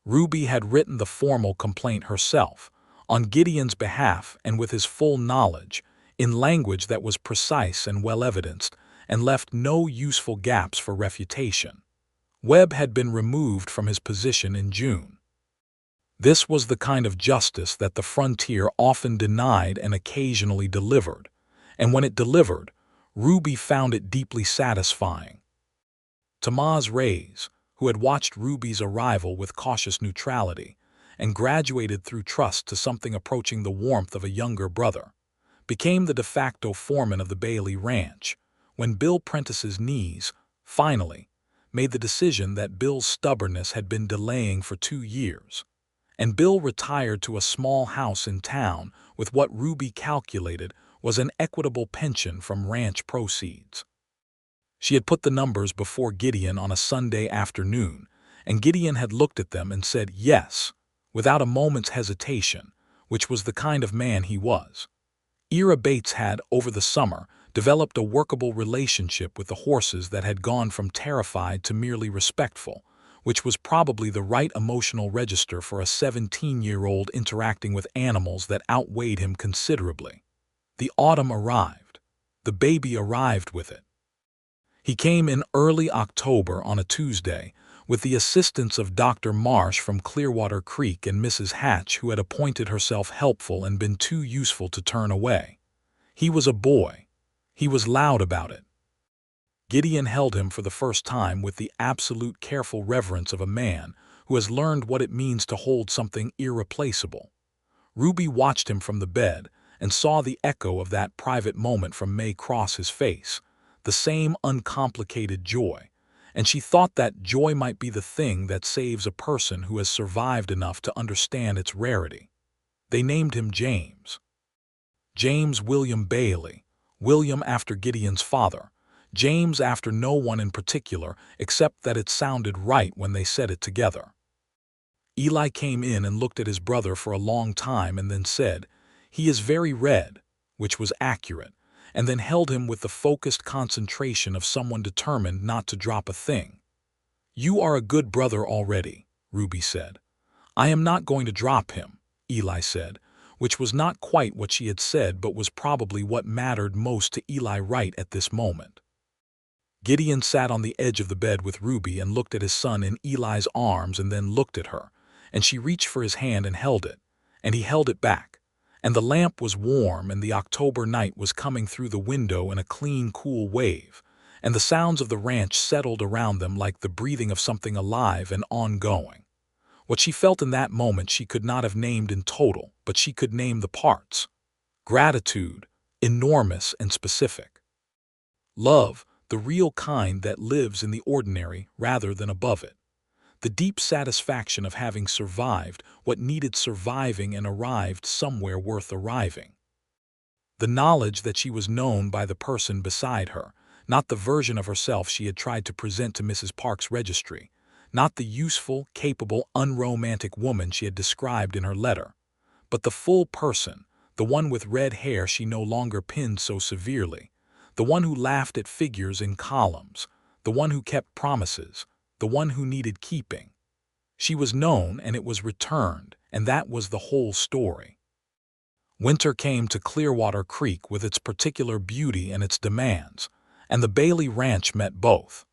S1: Ruby had written the formal complaint herself, on Gideon's behalf and with his full knowledge, in language that was precise and well-evidenced, and left no useful gaps for refutation. Webb had been removed from his position in June. This was the kind of justice that the frontier often denied and occasionally delivered, and when it delivered, Ruby found it deeply satisfying. Tamaz Reyes, who had watched Ruby's arrival with cautious neutrality and graduated through trust to something approaching the warmth of a younger brother, became the de facto foreman of the Bailey Ranch when Bill Prentice's knees, finally, made the decision that Bill's stubbornness had been delaying for 2 years, and Bill retired to a small house in town with what Ruby calculated was an equitable pension from ranch proceeds. She had put the numbers before Gideon on a Sunday afternoon, and Gideon had looked at them and said yes, without a moment's hesitation, which was the kind of man he was. Ira Bates had, over the summer, developed a workable relationship with the horses that had gone from terrified to merely respectful, which was probably the right emotional register for a 17-year-old interacting with animals that outweighed him considerably. The autumn arrived. The baby arrived with it. He came in early October on a Tuesday, with the assistance of Dr. Marsh from Clearwater Creek and Mrs. Hatch, who had appointed herself helpful and been too useful to turn away. He was a boy. He was loud about it. Gideon held him for the first time with the absolute careful reverence of a man who has learned what it means to hold something irreplaceable. Ruby watched him from the bed and saw the echo of that private moment from May cross his face, the same uncomplicated joy, and she thought that joy might be the thing that saves a person who has survived enough to understand its rarity. They named him James. James William Bailey, William after Gideon's father, James after no one in particular except that it sounded right when they said it together. Eli came in and looked at his brother for a long time and then said, "He is very red," which was accurate, and then held him with the focused concentration of someone determined not to drop a thing. "You are a good brother already," Ruby said. "I am not going to drop him," Eli said, which was not quite what she had said but was probably what mattered most to Eli right at this moment. Gideon sat on the edge of the bed with Ruby and looked at his son in Eli's arms and then looked at her, and she reached for his hand and held it, and he held it back, and the lamp was warm and the October night was coming through the window in a clean, cool wave, and the sounds of the ranch settled around them like the breathing of something alive and ongoing. What she felt in that moment she could not have named in total, but she could name the parts. Gratitude, enormous and specific. Love, the real kind that lives in the ordinary rather than above it. The deep satisfaction of having survived what needed surviving and arrived somewhere worth arriving. The knowledge that she was known by the person beside her, not the version of herself she had tried to present to Mrs. Park's registry, not the useful, capable, unromantic woman she had described in her letter, but the full person, the one with red hair she no longer pinned so severely, the one who laughed at figures in columns, the one who kept promises, the one who needed keeping. She was known and it was returned, and that was the whole story. Winter came to Clearwater Creek with its particular beauty and its demands, and the Bailey Ranch met both.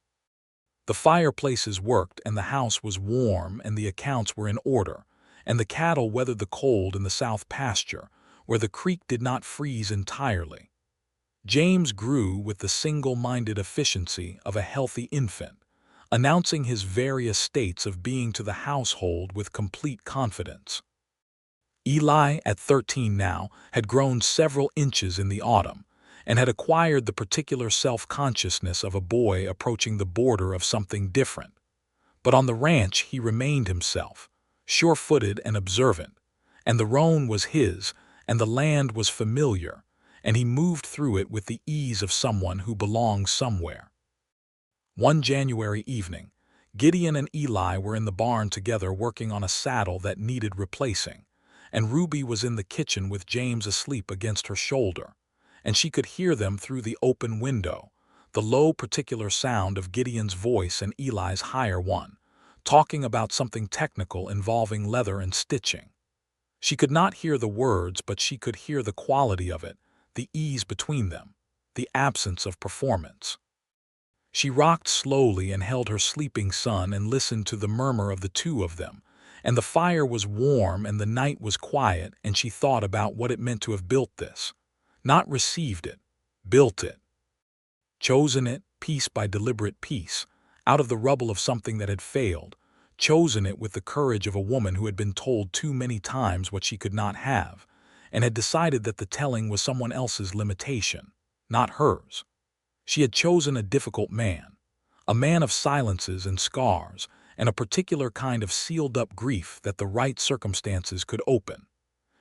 S1: The fireplaces worked and the house was warm and the accounts were in order, and the cattle weathered the cold in the south pasture, where the creek did not freeze entirely. James grew with the single-minded efficiency of a healthy infant, announcing his various states of being to the household with complete confidence. Eli, at 13 now, had grown several inches in the autumn, and had acquired the particular self-consciousness of a boy approaching the border of something different. But on the ranch he remained himself, sure-footed and observant, and the roan was his, and the land was familiar, and he moved through it with the ease of someone who belongs somewhere. One January evening, Gideon and Eli were in the barn together working on a saddle that needed replacing, and Ruby was in the kitchen with James asleep against her shoulder, and she could hear them through the open window, the low particular sound of Gideon's voice and Eli's higher one, talking about something technical involving leather and stitching. She could not hear the words, but she could hear the quality of it, the ease between them, the absence of performance. She rocked slowly and held her sleeping son and listened to the murmur of the two of them, and the fire was warm and the night was quiet, and she thought about what it meant to have built this. Not received it, built it. Chosen it, piece by deliberate piece, out of the rubble of something that had failed, chosen it with the courage of a woman who had been told too many times what she could not have, and had decided that the telling was someone else's limitation, not hers. She had chosen a difficult man, a man of silences and scars, and a particular kind of sealed-up grief that the right circumstances could open.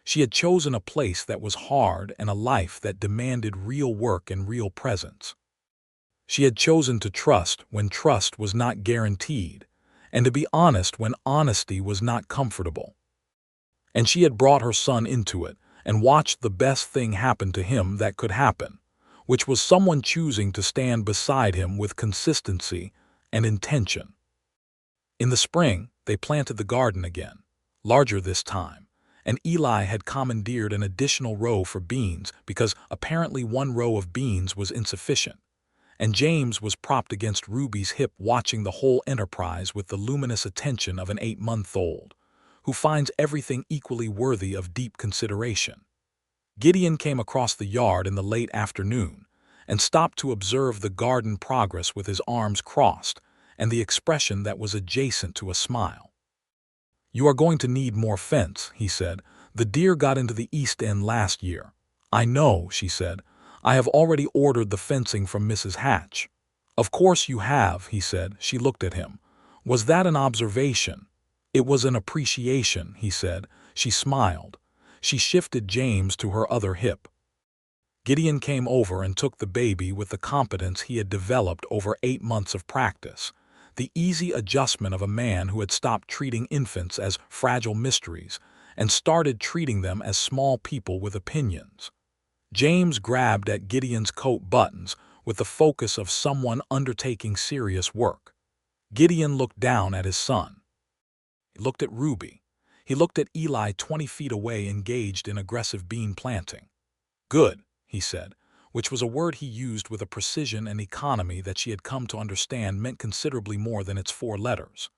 S1: She had chosen a place that was hard and a life that demanded real work and real presence. She had chosen to trust when trust was not guaranteed, and to be honest when honesty was not comfortable. And she had brought her son into it and watched the best thing happen to him that could happen, which was someone choosing to stand beside him with consistency and intention. In the spring, they planted the garden again, larger this time, and Eli had commandeered an additional row for beans because apparently one row of beans was insufficient, and James was propped against Ruby's hip watching the whole enterprise with the luminous attention of an 8-month-old, who finds everything equally worthy of deep consideration. Gideon came across the yard in the late afternoon and stopped to observe the garden progress with his arms crossed and the expression that was adjacent to a smile. "You are going to need more fence," he said. "The deer got into the east end last year." "I know," she said. "I have already ordered the fencing from Mrs. Hatch." "Of course you have," he said. She looked at him. "Was that an observation?" "It was an appreciation," he said. She smiled. She shifted James to her other hip. Gideon came over and took the baby with the competence he had developed over 8 months of practice, the easy adjustment of a man who had stopped treating infants as fragile mysteries and started treating them as small people with opinions. James grabbed at Gideon's coat buttons with the focus of someone undertaking serious work. Gideon looked down at his son. He looked at Ruby. He looked at Eli 20 feet away engaged in aggressive bean planting. "Good," he said, which was a word he used with a precision and economy that she had come to understand meant considerably more than its 4 letters.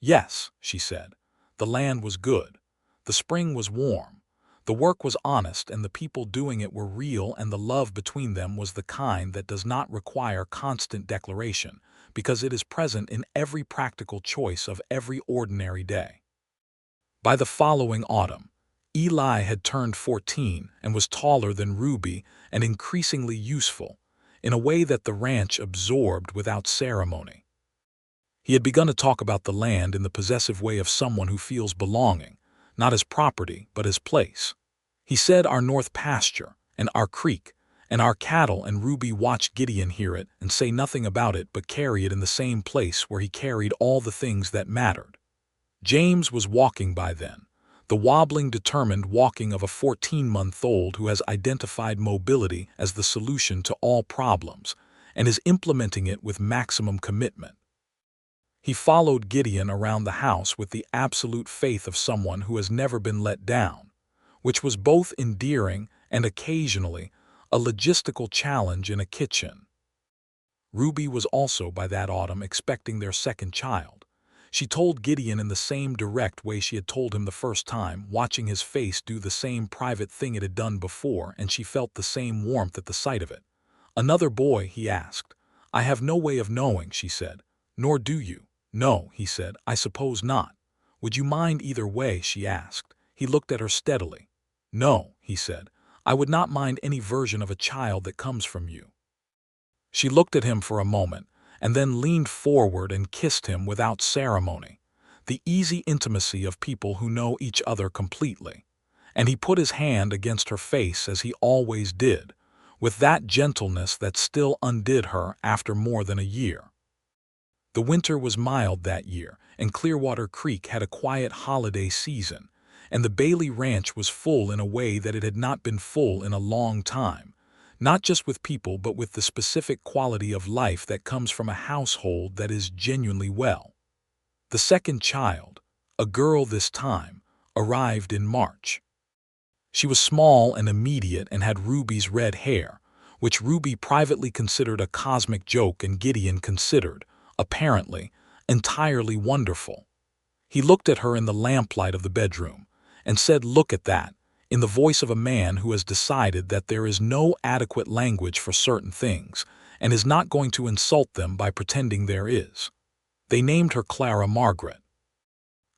S1: "Yes," she said. The land was good. The spring was warm. The work was honest, and the people doing it were real, and the love between them was the kind that does not require constant declaration, because it is present in every practical choice of every ordinary day. By the following autumn, Eli had turned 14 and was taller than Ruby and increasingly useful, in a way that the ranch absorbed without ceremony. He had begun to talk about the land in the possessive way of someone who feels belonging, not as property, but as place. He said our north pasture, and our creek, and our cattle, and Ruby watched Gideon hear it and say nothing about it but carry it in the same place where he carried all the things that mattered. James was walking by then, the wobbling, determined walking of a 14-month-old who has identified mobility as the solution to all problems and is implementing it with maximum commitment. He followed Gideon around the house with the absolute faith of someone who has never been let down, which was both endearing and occasionally a logistical challenge in a kitchen. Ruby was also by that autumn expecting their second child. She told Gideon in the same direct way she had told him the first time, watching his face do the same private thing it had done before, and she felt the same warmth at the sight of it. "Another boy?" he asked. "I have no way of knowing," she said. "Nor do you." "No," he said, "I suppose not." "Would you mind either way?" she asked. He looked at her steadily. "No," he said, "I would not mind any version of a child that comes from you." She looked at him for a moment, and then leaned forward and kissed him without ceremony, the easy intimacy of people who know each other completely. and he put his hand against her face as he always did, with that gentleness that still undid her after more than a year. The winter was mild that year, and Clearwater Creek had a quiet holiday season, and the Bailey Ranch was full in a way that it had not been full in a long time, not just with people but with the specific quality of life that comes from a household that is genuinely well. The second child, a girl this time, arrived in March. She was small and immediate and had Ruby's red hair, which Ruby privately considered a cosmic joke and Gideon considered, apparently, entirely wonderful. He looked at her in the lamplight of the bedroom and said, "Look at that," in the voice of a man who has decided that there is no adequate language for certain things and is not going to insult them by pretending there is. They named her Clara Margaret.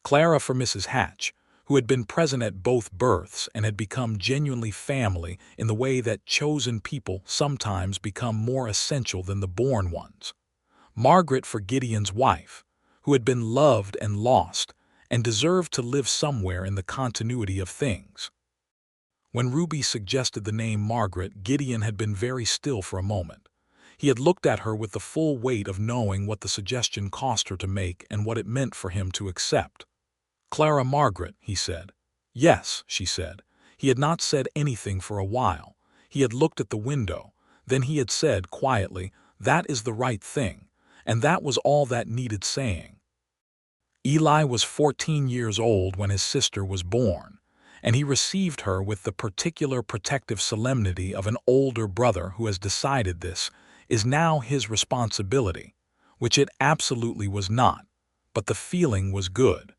S1: Clara for Mrs. Hatch, who had been present at both births and had become genuinely family in the way that chosen people sometimes become more essential than the born ones. Margaret for Gideon's wife, who had been loved and lost and deserved to live somewhere in the continuity of things. When Ruby suggested the name Margaret, Gideon had been very still for a moment. He had looked at her with the full weight of knowing what the suggestion cost her to make and what it meant for him to accept. "Clara Margaret," he said. "Yes," she said. He had not said anything for a while. He had looked at the window. Then he had said quietly, "That is the right thing," and that was all that needed saying. Eli was 14 years old when his sister was born, and he received her with the particular protective solemnity of an older brother who has decided this is now his responsibility, which it absolutely was not, but the feeling was good.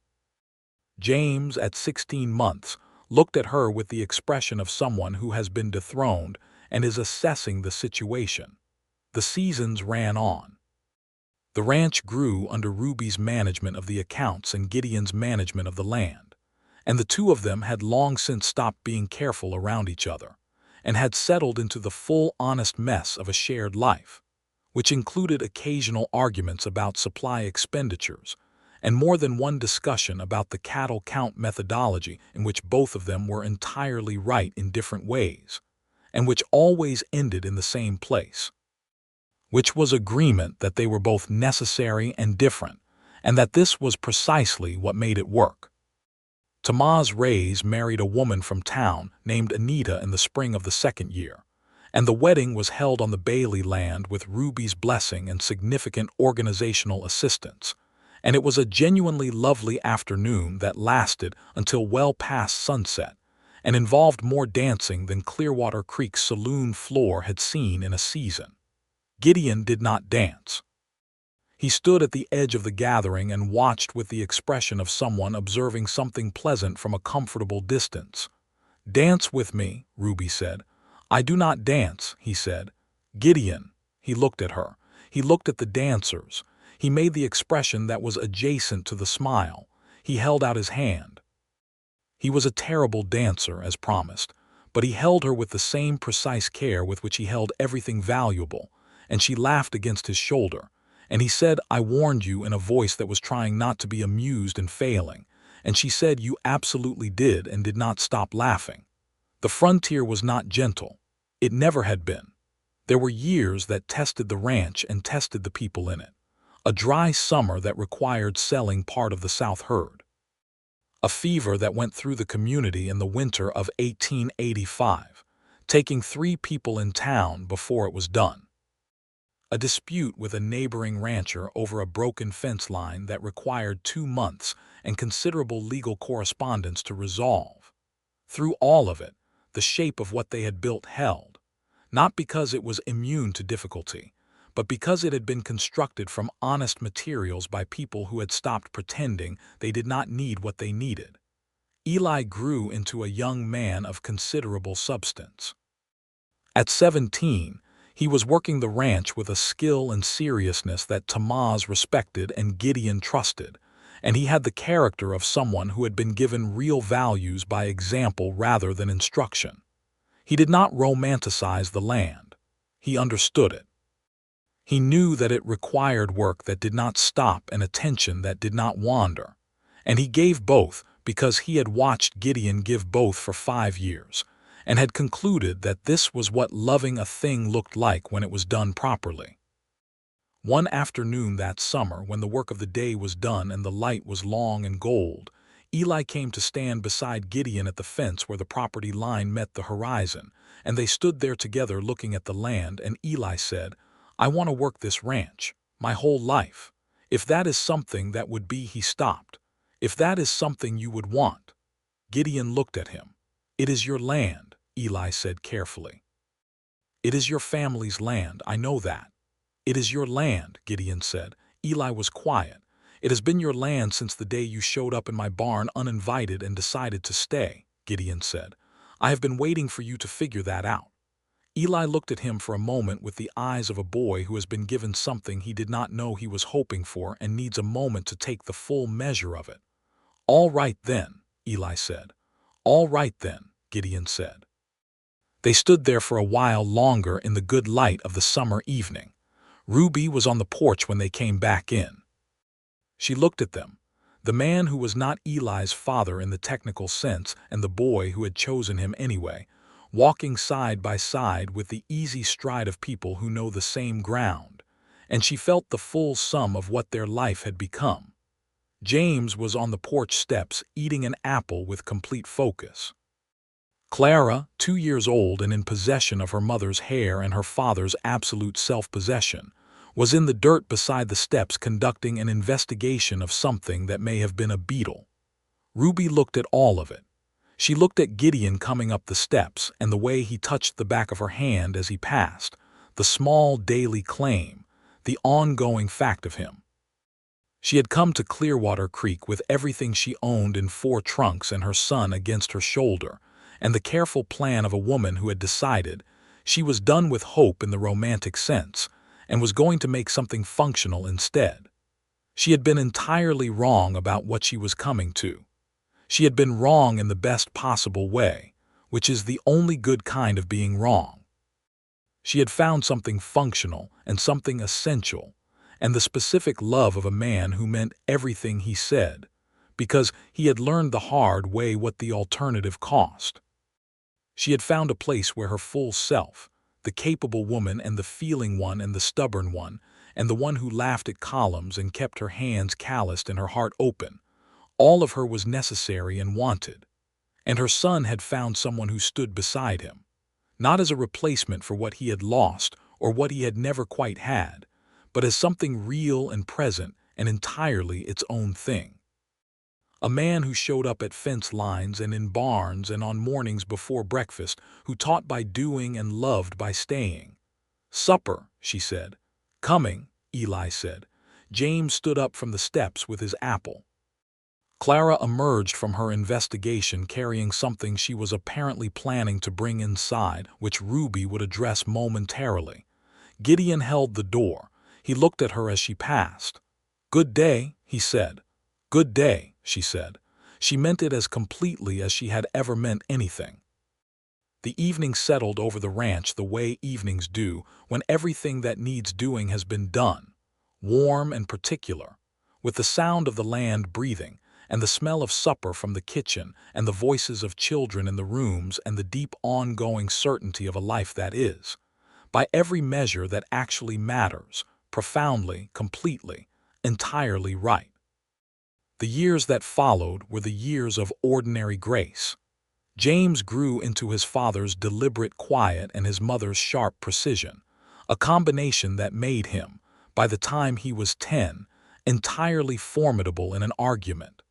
S1: James, at 16 months, looked at her with the expression of someone who has been dethroned and is assessing the situation. The seasons ran on. The ranch grew under Ruby's management of the accounts and Gideon's management of the land, and the two of them had long since stopped being careful around each other and had settled into the full honest mess of a shared life, which included occasional arguments about supply expenditures and more than one discussion about the cattle count methodology in which both of them were entirely right in different ways, and which always ended in the same place, which was agreement that they were both necessary and different, and that this was precisely what made it work. Tomas Reyes married a woman from town named Anita in the spring of the second year, and the wedding was held on the Bailey land with Ruby's blessing and significant organizational assistance, and it was a genuinely lovely afternoon that lasted until well past sunset and involved more dancing than Clearwater Creek's saloon floor had seen in a season. Gideon did not dance. He stood at the edge of the gathering and watched with the expression of someone observing something pleasant from a comfortable distance. "Dance with me," Ruby said. "I do not dance," he said. "Gideon." He looked at her. He looked at the dancers. He made the expression that was adjacent to the smile. He held out his hand. He was a terrible dancer, as promised, but he held her with the same precise care with which he held everything valuable, and she laughed against his shoulder, and he said, "I warned you," in a voice that was trying not to be amused and failing, and she said, "You absolutely did," and did not stop laughing. The frontier was not gentle. It never had been. There were years that tested the ranch and tested the people in it. A dry summer that required selling part of the South herd. A fever that went through the community in the winter of 1885, taking 3 people in town before it was done. A dispute with a neighboring rancher over a broken fence line that required 2 months and considerable legal correspondence to resolve. Through all of it, the shape of what they had built held, not because it was immune to difficulty, but because it had been constructed from honest materials by people who had stopped pretending they did not need what they needed. Eli grew into a young man of considerable substance. At 17, he was working the ranch with a skill and seriousness that Tomas respected and Gideon trusted, and he had the character of someone who had been given real values by example rather than instruction. He did not romanticize the land. He understood it. He knew that it required work that did not stop and attention that did not wander, and he gave both because he had watched Gideon give both for 5 years, and had concluded that this was what loving a thing looked like when it was done properly. One afternoon that summer, when the work of the day was done and the light was long and gold, Eli came to stand beside Gideon at the fence where the property line met the horizon, and they stood there together looking at the land, and Eli said, "I want to work this ranch, my whole life. If that is something that would be," he stopped. "If that is something you would want." Gideon looked at him. "It is your land," Eli said carefully. "It is your family's land, I know that." "It is your land," Gideon said. Eli was quiet. "It has been your land since the day you showed up in my barn uninvited and decided to stay," Gideon said. "I have been waiting for you to figure that out." Eli looked at him for a moment with the eyes of a boy who has been given something he did not know he was hoping for and needs a moment to take the full measure of it. "All right then," Eli said. "All right then," Gideon said. They stood there for a while longer in the good light of the summer evening. Ruby was on the porch when they came back in. She looked at them, the man who was not Eli's father in the technical sense and the boy who had chosen him anyway, walking side by side with the easy stride of people who know the same ground, and she felt the full sum of what their life had become. James was on the porch steps eating an apple with complete focus. Clara, 2 years old and in possession of her mother's hair and her father's absolute self-possession, was in the dirt beside the steps conducting an investigation of something that may have been a beetle. Ruby looked at all of it. She looked at Gideon coming up the steps and the way he touched the back of her hand as he passed, the small daily claim, the ongoing fact of him. She had come to Clearwater Creek with everything she owned in 4 trunks and her son against her shoulder, and the careful plan of a woman who had decided she was done with hope in the romantic sense and was going to make something functional instead. She had been entirely wrong about what she was coming to. She had been wrong in the best possible way, which is the only good kind of being wrong. She had found something functional and something essential, and the specific love of a man who meant everything he said, because he had learned the hard way what the alternative cost. She had found a place where her full self, the capable woman and the feeling one and the stubborn one, and the one who laughed at columns and kept her hands calloused and her heart open, all of her was necessary and wanted. And her son had found someone who stood beside him, not as a replacement for what he had lost or what he had never quite had, but as something real and present and entirely its own thing. A man who showed up at fence lines and in barns and on mornings before breakfast, who taught by doing and loved by staying. "Supper," she said. "Coming," Eli said. James stood up from the steps with his apple. Clara emerged from her investigation carrying something she was apparently planning to bring inside, which Ruby would address momentarily. Gideon held the door. He looked at her as she passed. "Good day," he said. "Good day," she said. She meant it as completely as she had ever meant anything. The evening settled over the ranch the way evenings do when everything that needs doing has been done, warm and particular, with the sound of the land breathing, and the smell of supper from the kitchen, and the voices of children in the rooms, and the deep ongoing certainty of a life that is, by every measure that actually matters, profoundly, completely, entirely right. The years that followed were the years of ordinary grace. James grew into his father's deliberate quiet and his mother's sharp precision, a combination that made him, by the time he was 10, entirely formidable in an argument.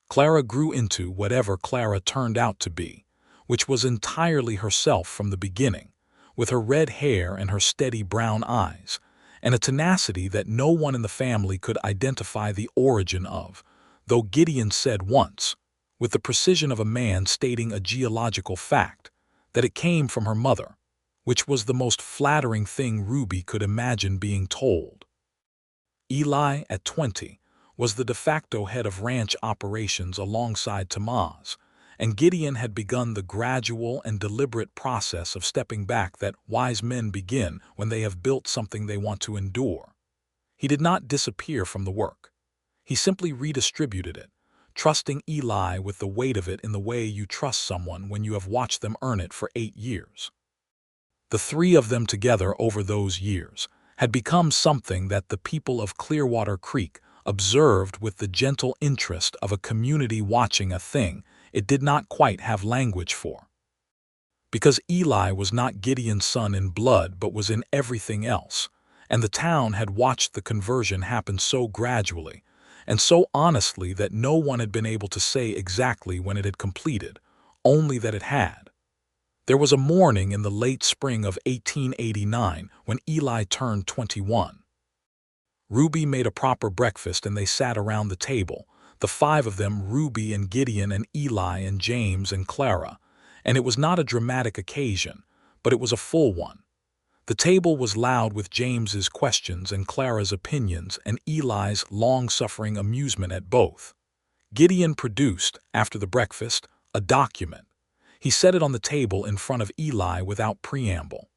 S1: Clara grew into whatever Clara turned out to be, which was entirely herself from the beginning, with her red hair and her steady brown eyes, and a tenacity that no one in the family could identify the origin of, though Gideon said once, with the precision of a man stating a geological fact, that it came from her mother, which was the most flattering thing Ruby could imagine being told. Eli, at 20, was the de facto head of ranch operations alongside Tamaz, and Gideon had begun the gradual and deliberate process of stepping back that wise men begin when they have built something they want to endure. He did not disappear from the work. He simply redistributed it, trusting Eli with the weight of it in the way you trust someone when you have watched them earn it for 8 years. The three of them together over those years had become something that the people of Clearwater Creek observed with the gentle interest of a community watching a thing it did not quite have language for. Because Eli was not Gideon's son in blood but was in everything else, and the town had watched the conversion happen so gradually and so honestly that no one had been able to say exactly when it had completed, only that it had. There was a morning in the late spring of 1889 when Eli turned 21. Ruby made a proper breakfast and they sat around the table, the 5 of them, Ruby and Gideon and Eli and James and Clara, and it was not a dramatic occasion, but it was a full one. The table was loud with James's questions and Clara's opinions and Eli's long-suffering amusement at both. Gideon produced, after the breakfast, a document. He set it on the table in front of Eli without preamble.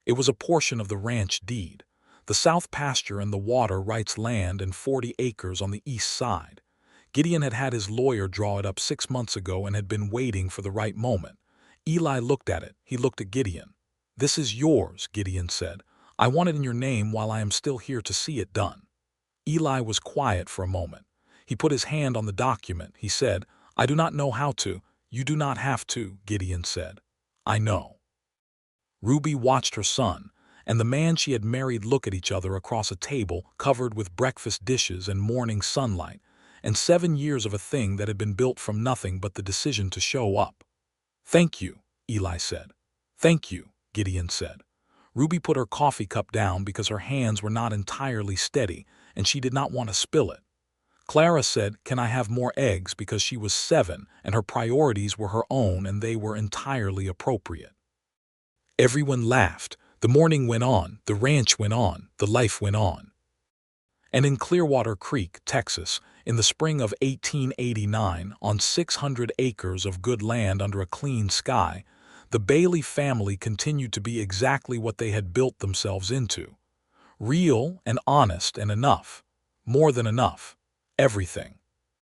S1: It was a portion of the ranch deed. The south pasture and the water rights land and 40 acres on the east side. Gideon had had his lawyer draw it up 6 months ago and had been waiting for the right moment. Eli looked at it. He looked at Gideon. "This is yours," Gideon said. "I want it in your name while I am still here to see it done." Eli was quiet for a moment. He put his hand on the document. He said, "I do not know how to." "You do not have to," Gideon said. "I know." Ruby watched her son and the man she had married look at each other across a table covered with breakfast dishes and morning sunlight, and 7 years of a thing that had been built from nothing but the decision to show up. "Thank you," Eli said. "Thank you," Gideon said. Ruby put her coffee cup down because her hands were not entirely steady and she did not want to spill it. Clara said, "Can I have more eggs?" because she was 7 and her priorities were her own and they were entirely appropriate. Everyone laughed. The morning went on, the ranch went on, the life went on. And in Clearwater Creek, Texas, in the spring of 1889, on 600 acres of good land under a clean sky, the Bailey family continued to be exactly what they had built themselves into. Real and honest and enough. More than enough. Everything.